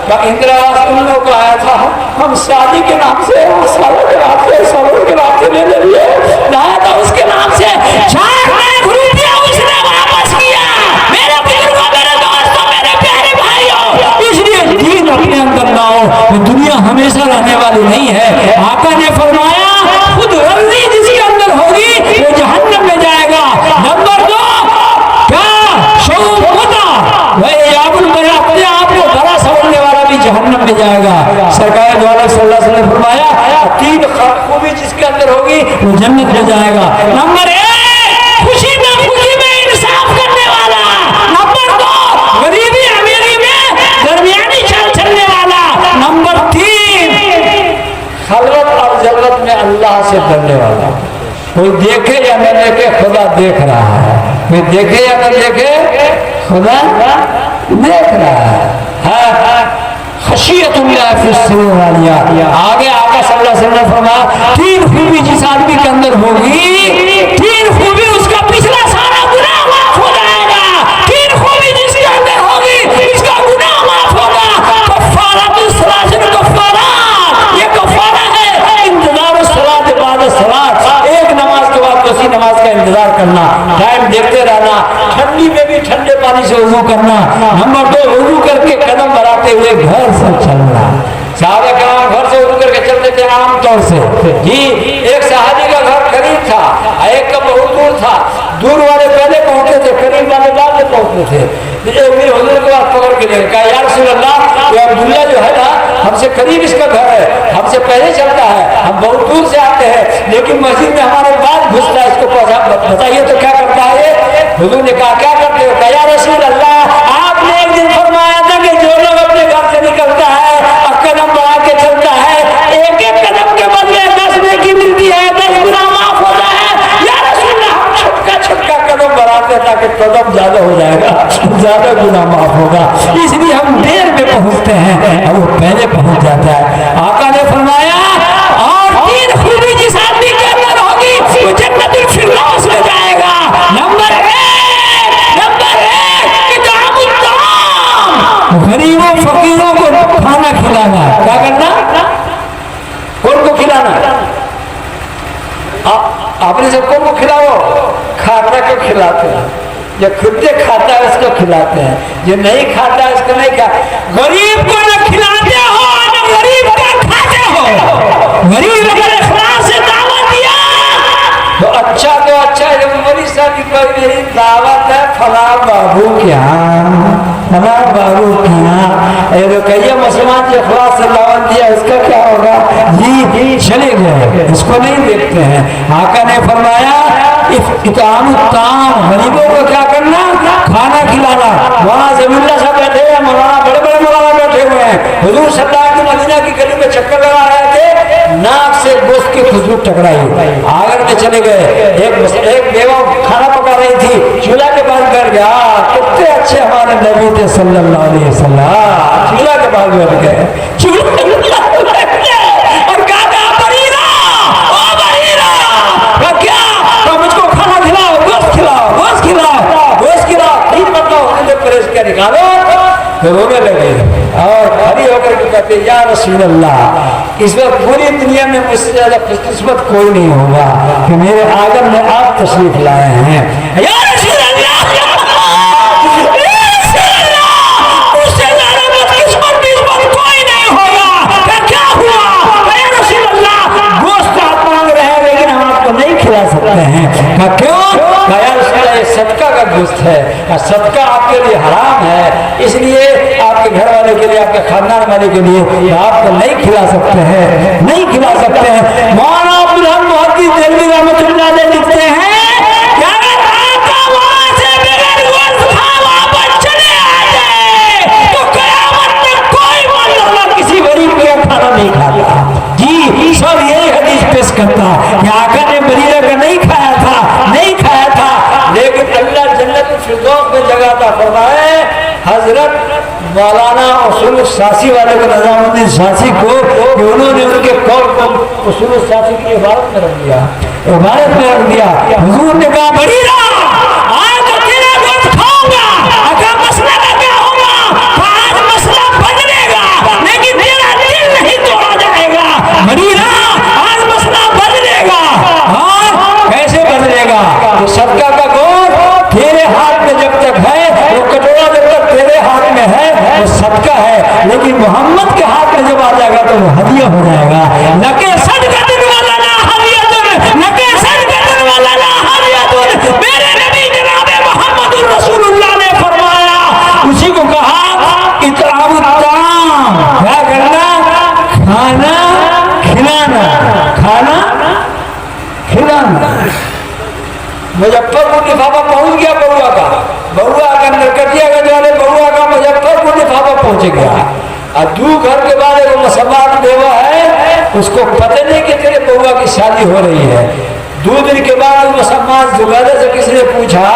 کہا اندرا آواز تم لوگ کو آیا تھا، ہم شادی کے نام سے، سالوں کے نام سے، سالوں کے نام سے لے لیے، لایا تھا اس کے نام سے 4 لاکھ روپیہ اس نے واپس کیا، میرے بزرگوں، میرے دوستوں، میرے پیارے بھائیوں، اس لیے دین اپنے اندر لاؤ، دنیا ہمیشہ رہنے والی نہیں ہے، آقا نے فرمایا خود غرضی جس کے اندر ہوگی وہ جہنم میں جائے گا، نمبر 2 اپنے آپ کو بڑا سمجھنے والا بھی جہنم میں جائے گا، سرکار دو عالم صلی اللہ علیہ وسلم نے فرمایا 3 خوبی جس کے اندر ہوگی وہ جنت میں جائے گا، نمبر 1 خوشی میں انصاف کرنے والا، نمبر 2 غریبی امیری میں درمیانی چلنے والا، نمبر 3 خلوت اور جلوت میں اللہ سے ڈرنے والا، کوئی دیکھے یا نہ دیکھے خدا دیکھ رہا ہے، کوئی دیکھے یا نہ دیکھے خدا دیکھ رہا ہے، خشیت اللہ فی السر والعلانیہ، آگے آقا صلی اللہ علیہ وسلم نے فرمایا 3 خوبی جس آدمی کے اندر ہوگی، 3 خوبی اس کا پچھلا سارا گناہ معاف ہو جائے گا، 3 خوبی جس کے اندر ہوگی اس کا گناہ معاف ہوگا، کفارۃ الصلاۃ، کفارات، یہ کفارہ ہے انتظار الصلاۃ بعد الصلاۃ، ایک نماز کے بعد دوسری نماز کا انتظار کرنا، ٹائم دیکھتے رہنا، ٹھنڈی میں بھی ٹھنڈے پانی سے وضو کرنا، نمبر 2 وضو کر کے قدم بڑھاتے ہوئے گھر سے چلنا، صحابہ کرام گھر سے وضو کر کے چلتے تھے عام طور سے، جی ایک صحابی کا گھر قریب تھا، ایک کا بہت دور تھا، دور والے پہلے پہنچتے تھے، قریب والے بعد میں پہنچتے تھے، پھر حضور کے بعد پکڑ کے لے کہا یا رسول اللہ یہ عبداللہ جو ہے نا ہم سے قریب اس کا گھر ہے، ہم سے پہلے چلتا ہے، ہم بہت دور سے آتے ہیں، لیکن مسجد میں ہمارے بعد گھستا ہے، اس کو بتائیے تو کیا کرتا ہے، حضور نے کہا کیا کرتے ہو، کہا یا رسول اللہ آپ نے ایک دن فرمایا تھا کہ جو لوگ اپنے گھر سے نکلتا ہے اور قدم بڑھا کے چلتا ہے، ایک ایک قدم کے بدلے 10 نیکی ملتی ہے، 10 گناہ معاف ہوتا ہے، یا رسول اللہ ہم چھٹکا قدم بڑھاتے تاکہ قدم زیادہ ہو جائے گا، زیادہ گناہ معاف ہوگا، اس لیے ہم دیر میں پہنچتے ہیں اور وہ پہلے پہنچ جاتا ہے، آقا نے فرمایا اور 3 خوبی جس آدمی کے اندر ہوگی وہ جنت الفردوس میں جائے گا، نمبر 1 اطعام الطعام، غریبوں فقیروں کو کھانا کھلانا، کیا کرنا، کون کو کھلانا، आपने सबको को खिलाओ, खाता को खिलाते हैं, जो खुद से खाता है उसको खिलाते हैं, जो नहीं खाता है उसको नहीं खा। गरीब को न खिलाते हो न गरीब को खाते हो। गरीब अगर इखलास से दावत दिया तो अच्छा जब मेरी शादी कोई मेरी दावत है फला बाबू के यहाँ, फला बाबू के यहाँ, तो कहिए मुसलमान जो इखलास से दावत दिया उसका क्या होगा? जी चले गए, इसको नहीं देखते हैं। आका ने फरमाया इताम गरीबों को क्या करना? खाना खिलाना। वहाँ जमील्ला साहब बैठे हैं, मौलाना बड़े बड़े मौलाना बैठे हुए हैं। हुजूर सल्लल्लाहु अलैहि वसल्लम मदीना की गली में चक्कर लगा रहे थे, नाक से गोश्त की खुशबू टकराई, आगर में चले गए। एक बेवा खाना पका रही थी, चूल्हा के पास बैठ गया। कितने अच्छे हमारे नबी थे सल्लल्लाहु अलैहि वसल्लम, चूल्हा के पास बैठ गए, और कहा बरीरा, ओ बरीरा, क्या मुझको खाना खिलाओ, गोश्त खिलाओ, गोश्त खिलाओ, गोश्त खिलाओ, नहीं बताओ परेश क्या निकालो। तो रोने लगे और खड़ी होकर के कहते या रसूल अल्लाह, इस वक्त पूरी दुनिया में मुझसे ज्यादा खुशकिस्मत कोई नहीं होगा कि मेरे आगम में आप तशरीफ लाए हैं। या रसूल अल्लाह, उससे ज्यादा खुशकिस्मत इस वक्त कोई नहीं होगा। क्या हुआ? या रसूल अल्लाह, गोश्त आप मांग रहे हैं लेकिन हम आपको नहीं खिला सकते हैं। क्यों? ये सदका का गोश्त है, सदका आपके लिए हराम है, इसलिए आपके घर वाले के लिए, आपके खानदान वाले के लिए आपको नहीं खिला सकते हैं, नहीं खिला सकते हैं। मौलाना अब्दुल हक मुहद्दिस देलवी रहमतुल्लाह अलैह लिखते हैं कि अगर आका वहां से बगैर गोश्त खा वापस चले आते तो कयामत में कोई मौलाना किसी गरीब का खाना नहीं खाता। जी सब यही हदीस पेश करता कि आका ने बरीरा का नहीं खाया था, नहीं खाया था, लेकिन अल्लाह जन्नत फिरदौस में जगह था। फरमाए हजरत मौलाना उसूल सासी वाले को, निजामुद्दीन सासी को, कि उन्होंने उनके कौल को उसूल सासी की इबारत में रख दिया, इबारत में रख दिया। हुजूर ने कहा बरीरा आज अकेला गोश्त खाऊंगा, अगर मसला का क्या होगा? आज मसला बदलेगा लेकिन तेरा दिल नहीं तोड़ा जाएगा। बरीरा आज मसला बदलेगा। और कैसे बदलेगा? तो सदका का गोश्त तेरे हाथ में जब तक है, वो कटोरा जब तक तेरे हाथ में है वो सदका है, लेकिन मोहम्मद के हाथ में जब आ जाएगा तो वो हदिया हो जाएगा। नके सदका दिन वाला ना हदियतुन, नके सदका दिन वाला ना हदियतुन। मेरे नबी जनाब मोहम्मदुर रसूलुल्लाह ने फरमाया, उसी को कहा इतआमुत ताम, क्या करना? खाना खिलाना, खाना खिलाना। मुजफ्फरपुर लिफाफा पहुंच गया बउआ का, बउआ का नरकटियागंज वाले बउआ का मुजफ्फरपुर लिफाफा पहुंच गया। और 2 घर के बाद एक मुसलमान देवा है, उसको पता नहीं कि तेरे बउआ की शादी हो रही है। 2 दिन के बाद मुसलमान जुबैदा से किसी ने पूछा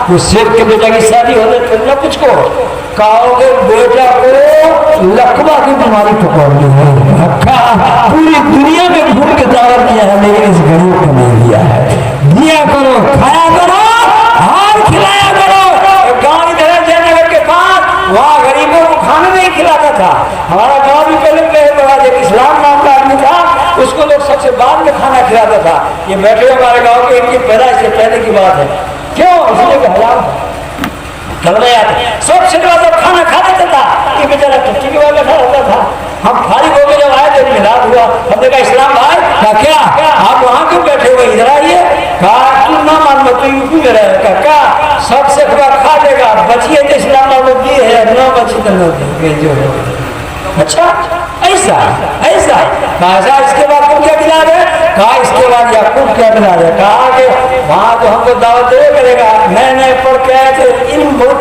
कि शेख के बेटा की शादी हो रही है, कुछ को कहोगे बेटा को लकवा की बीमारी पकड़ ली है, पूरी दुनिया में घूम के दावत दिया है लेकिन इस गरीब को नहीं दिया है। दिया करो, खाया करो और खिलाया करो। एक गाँव इधर जयनगर के पास, वहाँ गरीबों को खाना नहीं खिलाता था। हमारा गाँव भी पहले एक इस्लाम नाम का आदमी था, उसको लोग सबसे बाद में खाना खिलाता था। ये बैठे हमारे गाँव के, इनकी पैदाइश से पहले की बात है। क्यों? इसलिए हलाल सब सिलवा खाना खा लेता था, ये बेचारा टट्टी के बाद बैठा रहता था। हम फारिग हो गए, जब आए तो मिलाद हुआ, हमने कहा इस्लाम भाई कहा क्या आप वहाँ क्यों बैठे हुए, इधर आइए। कहा तू ना मान मत, यूपी में रहे। कहा सबसे बड़ा खा लेगा, बचिए तो इस्लाम दिए है, न बची तो न जो है। अच्छा ऐसा ऐसा कहा, इसके बाद तुम क्या मिला है? कहा इसके बाद याकूब क्या मिला है? कहा कि वहाँ तो हमको दावत दे करेगा, नए नए पढ़ के आए थे, इल्म बहुत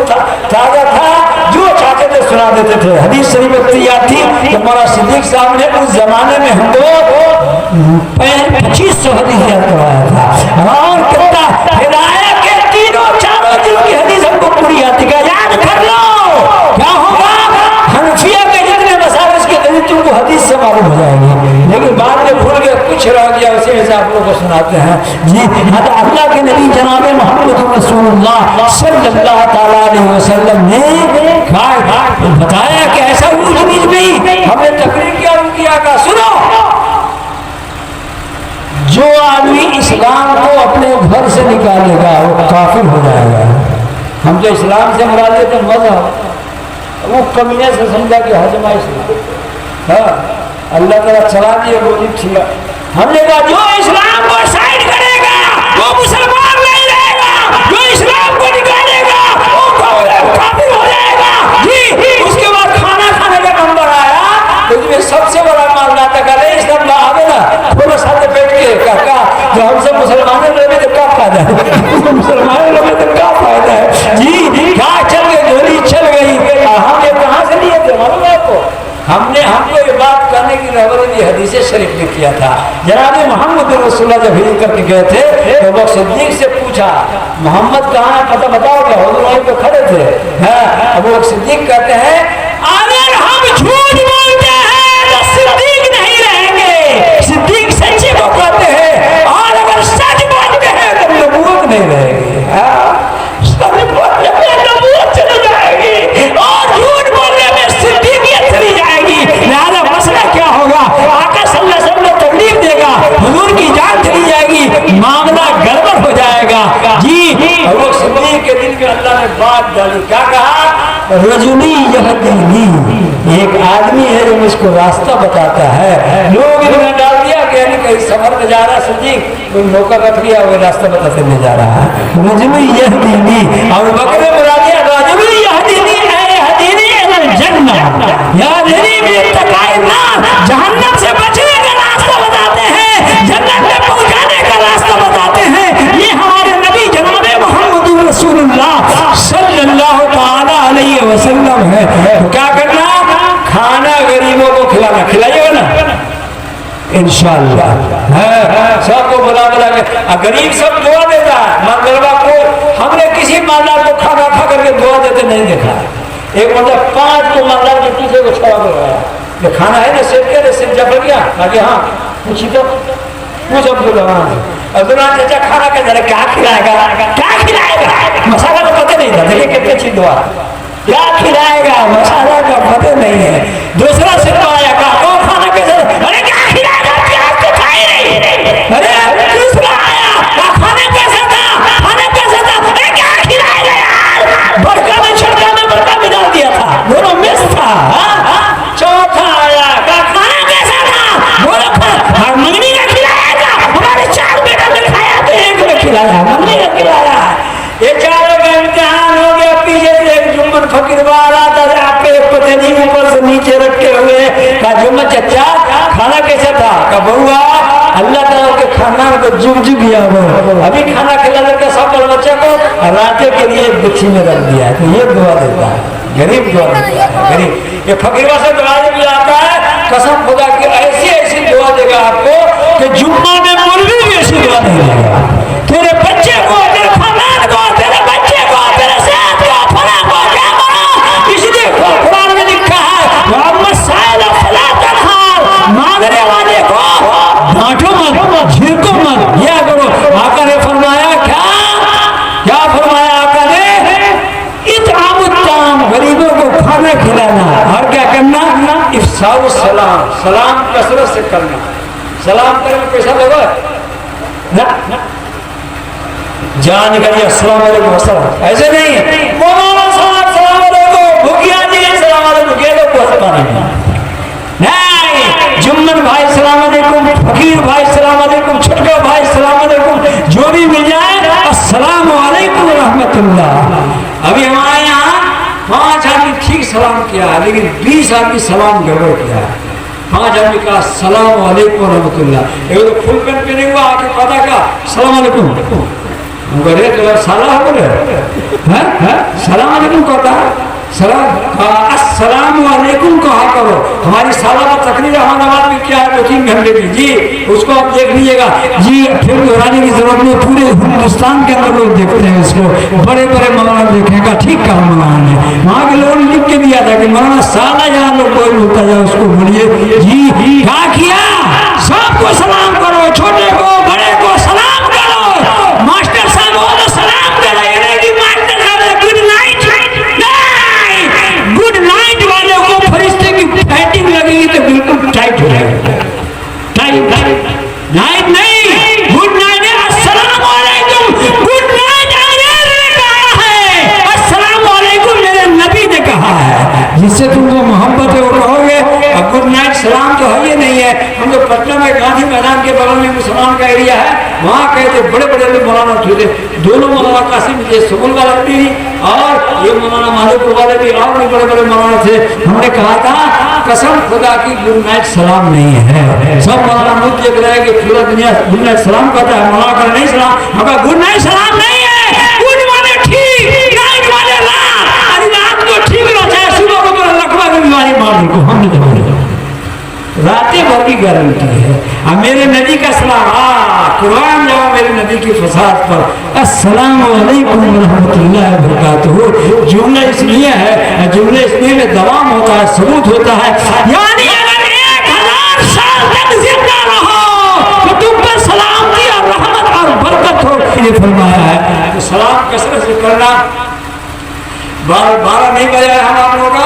ताजा था, जो चाहते थे सुना देते थे। हदीस शरीफ में याद थी कि हमारा सिद्दीक साहब ने उस जमाने में हमको 2500 हदीस याद करवाया था। और कितना हिदायत के 3-4 दिन की हदीस हमको पूरी आती है, याद कर लो। क्या होगा? हनफिया के जितने मसाइल उसके दलील तुमको हदीस से मालूम हो जाएंगे, लेकिन बाद में भूल गए, कुछ रह गया, उसी में से आप लोगों को सुनाते हैं। जी अल्लाह के नबी जनाब मोहम्मद रसूलुल्लाह सल्लल्लाहु अलैहि वसल्लम ने बताया कि ऐसा ऊंच नीच नहीं। हमने तकरीर क्या किया का सुनो, जो आदमी इस्लाम को डाले گا وہ کافر ہو جائے گا. ہم تو اسلام سے مراد لیتے مذہب, وہ کمینے سے سمجھا کہ ہضمہ اسلام. ہاں اللہ تعالیٰ چلا دیا گولی ٹھیک. ہم نے کہا جو اسلام کو سائڈ کرے گا وہ مسلمان نہیں رہے گا, جو اسلام کو نکالے گا وہ کافر ہو جائے گا. جی اس کے بعد کھانا کھانے کا نمبر آیا تو اس میں سب سے بڑا معاملہ تھا کہ نہیں اسلام نہ آگے نا تھوڑا ساتھ بیٹھ کے کہا جو ہم سے مسلمانوں لوگوں تو کیا فائدہ ہے, مسلمانوں لوگوں تو کیا فائدہ ہے. جی کیا چل گئی گولی چل گئی. ہم نے کہاں سے لیے تھے معلوم ہے آپ کو, ہم کو یہ بات کرنے کی رہبری حدیث شریف نے کیا تھا. جناب محمد رسول اللہ جب ہجرت کر کے گئے تھے تو ابو صدیق سے پوچھا محمد کہاں ہے پتہ بتاؤ کیا, حضور وہیں پہ کھڑے تھے. ابو صدیق کہتے ہیں اگر ہم جھوٹ بولتے ہیں تو صدیق نہیں رہیں گے, صدیق سچے کو کہتے ہیں, اور اگر سچ بولتے ہیں تو نبوت نہیں رہے گی. سچ بولنے میں نبوت چلی جائے گی اور جھوٹ بولنے میں صدیقیت چلی جائے گی. لہذا مسئلہ کیا ہوگا, آقا صلی اللہ علیہ وسلم کو تکلیف دے گا, حضور کی جان چلی جائے گی, معاملہ گڑبڑ ہو جائے گا. جی ابو صدیق کے دل میں اللہ نے بات ڈالی, کیا کہا رجلی یہدینی, ایک آدمی ہے جو مجھ کو راستہ بتاتا ہے. لوگ انہوں نے ڈال دیا کہ یعنی کہیں سفر میں جا رہا ہے صدیق, کوئی موقع رکھ لیا وہ راستہ بتاتے نہیں جا رہا ہے. رجلی یہدینی اور بکرے بنا دیا رجلی یہدینی یہدینی الی الجنہ, یہدینی بالاتقاء النار, جہنم سے بچنے کا راستہ بتاتے ہیں, جنت میں پہنچانے کا راستہ بتاتے ہیں. یہ ہمارے نبی جناب محمد رسول اللہ صلی اللہ تعالی علیہ وسلم ہے. تو کیا کرنا, کھانا غریبوں کو کھلانا, کھلائیے گا نا انشاءاللہ. سب کو بلا بلا کے, غریب سب دعا دیتا ہے, مغربہ کو ہم نے کسی مالدار کو کھانا کھا کر کے دعا دیتے نہیں دیکھا. ایک مطلب 5 کو مالدار کے پیچھے کو چھوڑا کر رہا ہے, یہ کھانا ہے نا سیٹ کے سیٹ جب گیا آگے. ہاں پوچھی تو پوچھ عبدالرحمان چچا کھانا کے ذرا کیا کھلائے گا, کیا کھلائے گا, مسالہ تو پتہ نہیں تھا. دیکھیں کتنی اچھی دعا, کیا کھلائے گا مسالہ کا پتہ نہیں ہے. دوسرا سیٹ آیا کہا وہ کھانا کے ذرا, ارے کیا کھلائے گا, پیاز تو کھائے نہیں. ارے دوسرا آیا کھانا کیسا تھا, کھانا کیسا تھا, ارے کیا کھلائے گا یار, بڑکا میں چھڑکا میں بڑکا میں ڈال دیا تھا, دونوں مس تھا. چوتھا آیا کھانا کیسا تھا, بولو منگنی کا کھلایا تھا, ہمارے 4 بیٹا میں کھایا تو 1 میں کھلایا, منگنی کا کھلایا. یہ چاروں کا امتحان ہو گیا. پیچھے سے ایک جمن فقیر بار آتا تھا, آپ پہ پتہ نہیں اوپر سے نیچے رکھے ہوئے, کہا جمن چچا کھانا کیسا تھا, کہا بہوا اللہ تعالیٰ کے خاندان کو جگ گیا وہ, ابھی کھانا کھلا کر سب بچے کو راتے کے لیے بچی میں رکھ دیا ہے. تو یہ دعا دیتا ہے, غریب دعا دیتا ہے. غریب یہ فقیر سے دعا بھی آتا ہے, قسم خدا کی ایسی ایسی دعا دے گا آپ کو کہ جمعہ میں مولوی بھی ایسی دعا دے گا. تیرے بچے کو, تیرے خاندان کو, تیرے بچے کو, تیرے صحت کو, فلاں کو کیا کرو, اس لیے قرآن میں لکھا ہے وَأَمَّا السَّائِلَ فَلَا تَنْهَرْ, مانگنے والے کو ڈانٹو مت, جھڑکو مت, کیا کرو. آقا نے فرمایا کیا فرمایا آقا نے, اطعام الطعام, غریبوں کو کھانا کھلانا, اور کیا کرنا, افشاء السلام, سلام کثرت سے کرنا. سلام کرنے میں پیسہ لگا نہ, جان کریے السلام علیکم السلام, ایسے نہیں مولانا صاحب السلام علیکم, بھگیا جی السلام علیکم, یہ لوگ کو پتہ نہیں. جمن بھائی السلام علیکم, فقیر بھائی السلام علیکم, چھٹکا بھائی السلام علیکم, جو بھی مل جائے السلام علیکم ورحمۃ اللہ. ابھی ہمارے یہاں 5 آدمی ٹھیک سلام کیا, لیکن 20 آدمی سلام گڑبڑ کیا. 5 آدمی کا السلام علیکم ورحمۃ اللہ, ایک تو فل پینٹ پہنے ہوا آ کے پتا کا السلام علیکم, بولے تو سالہ بولے السلام علیکم کہتا ہے, السلام علیکم کہا کرو. ہماری سالانہ تقریر احمدآباد میں کیا ہے 2-3 گھنٹے کی, جی اس کو آپ دیکھ لیجیے گا. جی پھر دہرانے کی ضرورت نہیں, پورے ہندوستان کے اندر لوگ دیکھتے ہیں اس کو, بڑے بڑے مولانا دیکھیں گا. ٹھیک کہا مولانا نے, وہاں کے لوگوں نے لکھ کے دیا تھا کہ مولانا سالہ جہاں لوگ کوئی بولتا جائے اس کو بولیے جی کیا کیا, سب کو سلام کرو, چھوٹے کو بڑے کو سلام کرو. ماسٹر صاحب وہ تو سلام دے رہے ہیں کہ ماسٹر صاحب گڈ نائٹ, گڈ نائٹ والے کو فرشتے کی فائٹنگ لگے گی تو بالکل ٹائٹ ہو جائے گا. ٹائٹ نائٹ نہیں, گڈ نائٹ, السلام علیکم, گڈ गुड नाइट सलाम तो है ये नहीं है। हम लोग पटना में गांधी मैदान के बगल में मुसलमान का एरिया है, वहाँ कहते बड़े बड़े मौलाना थे, दोनों मौलाना कासिम थे सुकुल वाले भी और ये मौलाना माधोपुर वाले भी, और भी बड़े बड़े मौलाना थे। हमने कहा था कसम खुदा की गुड नाइट सलाम नहीं है। सब मौलाना मुझ देख रहे हैं कि पूरा दुनिया गुड नाइट सलाम कहता है, मौलाना का नहीं सलाम, हमारा गुड नाइट सलाम नहीं है। गुड माने ठीक, नाइट माने रात, अरे रात को ठीक रहता है, सुबह को तो लकवा की बीमारी मार को हमने तो रातें भर की गारंटी है। अब मेरे नबी का सलाम, कुरान जाओ मेरे नबी की फसाद पर, अस्सलामु अलैकुम व रहमतुल्लाहि व बरकातहू। जुमला इसलिए है, जुमला इसलिए में दवाम होता है, सबूत होता है, यानी अगर 1000 साल तक जिंदा रहो तो तुम पर सलामती और रहमत और बरकत हो, ये फरमाया है। तो सलाम कसरत से करना। 12 नहीं बजा है हम आप लोगों का,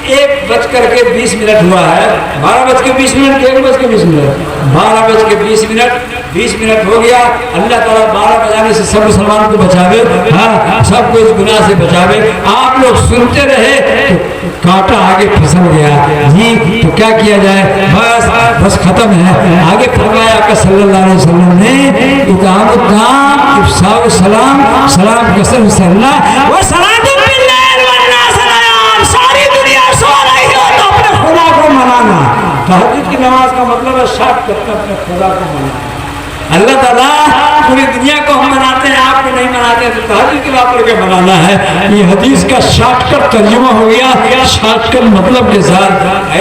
1:20 हुआ है। 12:20, 1:20, 12:20 हो गया। अल्लाह ताला 12 बजाने से सब मुसलमान को बचावे, हाँ सबको इस गुनाह से बचावे। आप लोग सुनते रहे तो कांटा आगे फिसल गया जी, तो क्या किया जाए, बस खत्म है। आगे फरमाया का सल्लल्लाहु अलैहि वसल्लम ने इकामत काम इफ्साउ सलाम, सलाम कसम सल्लल्लाहु व सलातु बिल्लाहि व नास अयाम। सारी दुनिया सो रही हो तो अपने खुदा को मनाना। तहज्जुद की नमाज का मतलब है शाद करके अपने खुदा को मनाना। अल्लाह ताला पूरी दुनिया को हम मनाते हैं, आपको नहीं मनाते, तो तहज्जुद की बात करके मनाना है। ये हदीस का शॉर्टकट तर्जुमा हो गया, शॉर्टकट मतलब के साथ।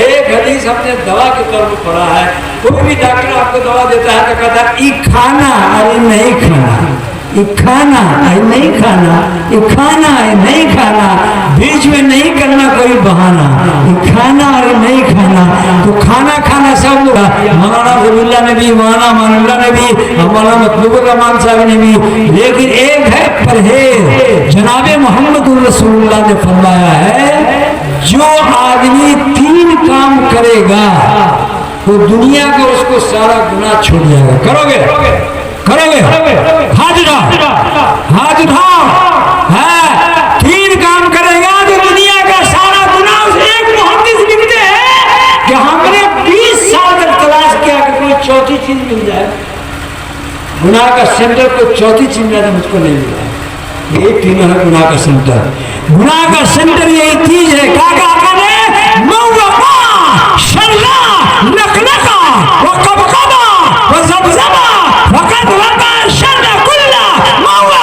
एक हदीस हमने दवा के तौर पर पढ़ा है। कोई भी डॉक्टर आपको दवा देता है तो कहता है ई खाना, अरे नहीं खाना, ये खाना है नहीं खाना, ये खाना है नहीं खाना, बीच में नहीं करना कोई बहाना, ये खाना और नहीं खाना। तो खाना खाना सब लोग, मौलाना रबीउल्लाह ने भी, मौलाना मानुल्लाह ने भी, मौलाना मतलूबुर रहमान साहब ने भी, लेकिन एक है परहेज। जनाबे मोहम्मद रसूलुल्लाह ने फरमाया है जो आदमी 3 काम करेगा तो दुनिया का उसको सारा गुनाह छूट जाएगा। करोगे करोगे, हाथ उठाओ, हाँ 3 काम करेगा तो दुनिया का सारा गुनाह। उसे एक मुहद्दिस लिखते हैं कि हमने 20 साल तक तलाश किया कि कोई चौथी चीज मिल जाए, गुनाह का सेंटर को चौथी चीज मिला तो मुझको नहीं मिला। ये तीनों है गुनाह का सेंटर। गुनाह का सेंटर यही चीज है, काका ने मौका शर्रा नकनका व कबकबा व ज़बज़बा फकत वका शर्रा कुल्ला मौका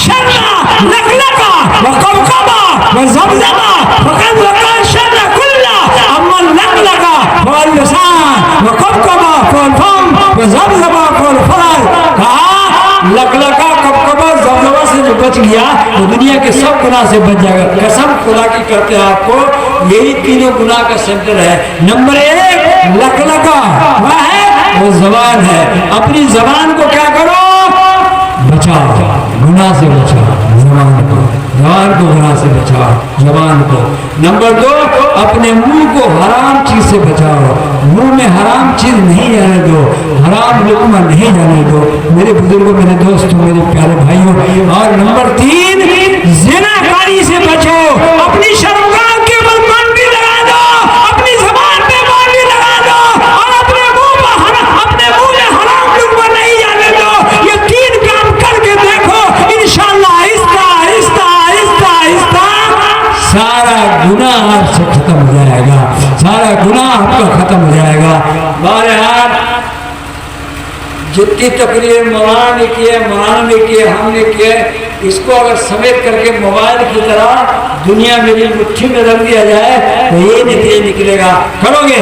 शर्रा नकनका व कबकबा व ज़बज़बा फकत वका शर्रा कुल्ला अम्मा नकनका व लिसान व कबकबा व फम व ज़बज़बा व फराज। कहा लकलका कबकबा ज़बज़बा से जो बच गया तो दुनिया के सब गुनाह से बच जाएगा। कसम खुदा की करते हैं आपको, यही तीनों गुनाह का सेंटर है। नंबर 1 लकलका, वह है वो जबान है। अपनी जबान को क्या करो, बचाओ, गुनाह से बचाओ जबान को, जबान को गुनाह से बचाओ जबान को। नंबर 2 अपने मुंह को हराम चीज से बचाओ, मुंह में हराम चीज नहीं जाने दो, हराम लुकमा नहीं जाने दो मेरे बुजुर्गों, मेरे दोस्तों, मेरे प्यारे भाइयों। और नंबर 3 ज़िनाकारी से बचो, अपनी शर्मगाह के ऊपर बांडी लगा दो, अपनी ज़बान पे बांडी लगा दो और अपने मुंह में हराम लुकमा नहीं जाने दो। ये 3 काम करके देखो, इंशाअल्लाह आहिस्ता आहिस्ता आहिस्ता आहिस्ता सारा गुनाह आपसे खत्म हो जाएगा, सारा गुनाह आपका खत्म हो जाएगा। बहरहाल जितनी तकरीर मौलाना ने किए, हमने किए, इसको अगर समेट करके मोबाइल की तरह दुनिया मेरी मुट्ठी में रख दिया जाए तो ये नतीजे निकलेगा। करोगे?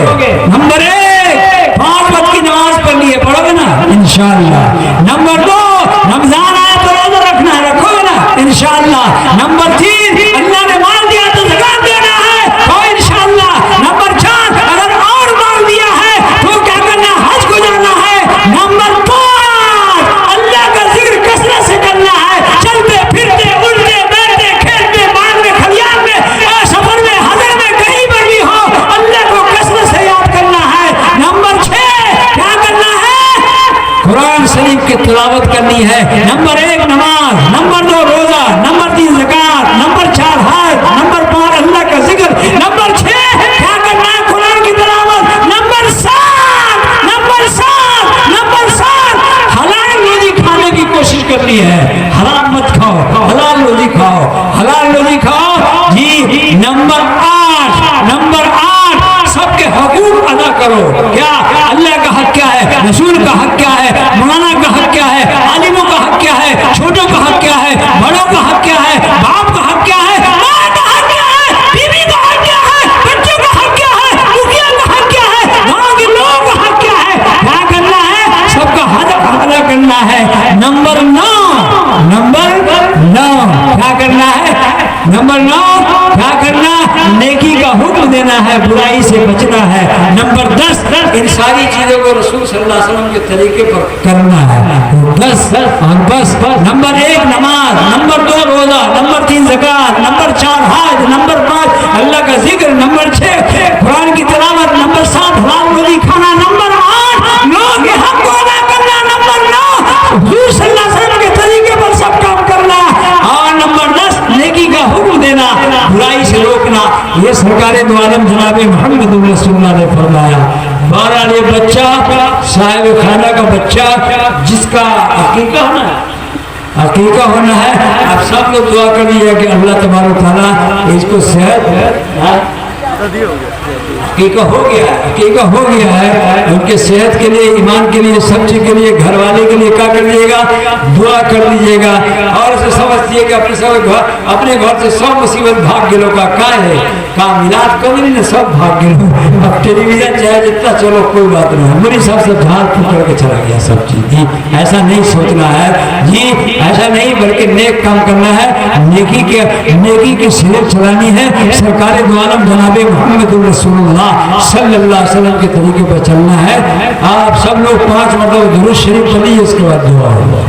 नंबर 1 5 वक्त की नमाज पढ़नी है, पढ़ोगे ना इंशाअल्लाह। नंबर 2 रमजान आया तो रोजा रखना है, रखोगे ना इंशाअल्लाह। नंबर 3 अल्लाह ने माल दिया तो ज़कात देना है, तो इंशाअल्लाह। नंबर 4 अगर और माल दिया है तो क्या करना, हज को जाना है। नंबर 5 अल्लाह का जिक्र कसरत से करना है, चलते फिरते उड़ते बैठते खेलते बाहर खलियान में सफर में हजर में कहीं पर भी हो अल्लाह को कसरत से याद करना है। नंबर 6 क्या करना है, कुरान शरीफ की तिलावत करनी है। नंबर 1 नमाज, नंबर 2 रोजा, नंबर 3 ज़कात, नंबर 4 हज, नंबर 5 अल्लाह का जिक्र, नंबर 6 क्या करना है, कुरान की तिलावत نمبر 9 کیا کرنا؟ نیکی کا حکم دینا ہے، برائی سے بچنا ہے۔ نمبر 10 ان ساری چیزوں کو رسول صلی اللہ علیہ وسلم کے طریقے پر کرنا ہے، بس اور بس۔ نمبر 1 نماز، نمبر 2 روزہ، نمبر 3 زکات، نمبر 4 حج، نمبر 5 اللہ کا ذکر، نمبر 6 قرآن کی تلاوت، نمبر 7 حلال روزی کھانا، نمبر 8 لوگوں کے حق کو ادا کرنا، نمبر 9 حضور صلی اللہ علیہ وسلم کے طریقے پر سب کام کرنا، اور نمبر 10 نیکی کا حکم دینا، برائی سے روکنا۔ یہ سرکار دو عالم جناب محمد رسول اللہ نے فرمایا۔ بہرحال یہ بچہ صاحب خانہ کا بچہ جس کا عقیقہ ہونا ہے، عقیقہ ہونا ہے، آپ سب لوگ دعا کر لیجیے کہ اللہ تبارک و تعالیٰ اس کو صحت عقیقہ ہو گیا ہے، عقیقہ ہو گیا ہے، ان کے صحت کے لیے، ایمان کے لیے، سب چیز کے لیے، گھر والے کے لیے کیا کر لیجیے گا؟ دعا کر لیجیے گا، اور اسے سمجھ دیے کہ اپنے گھر سے سب مصیبت بھاگ گلوں کا کا ہے، کاملات کو بھی نہیں سب بھاگ گلوں۔ اب ٹیلی ویژن چاہے جتنا چلو کوئی بات نہیں ہے، میری سب سے جھاڑ پھوک کر کے چلا گیا سب چیز جی، ایسا نہیں سوچنا ہے جی، ایسا نہیں، بلکہ نیک کام کرنا ہے، نیکی کے سیرت چلانی ہے، سرکار دو عالم جناب محمد رسول اللہ صلی اللہ علیہ وسلم کے طریقے پر چلنا ہے۔ آپ سب لوگ 5 مرتبہ درود شریف پڑھیے، اس کے بعد دعا ہوگا۔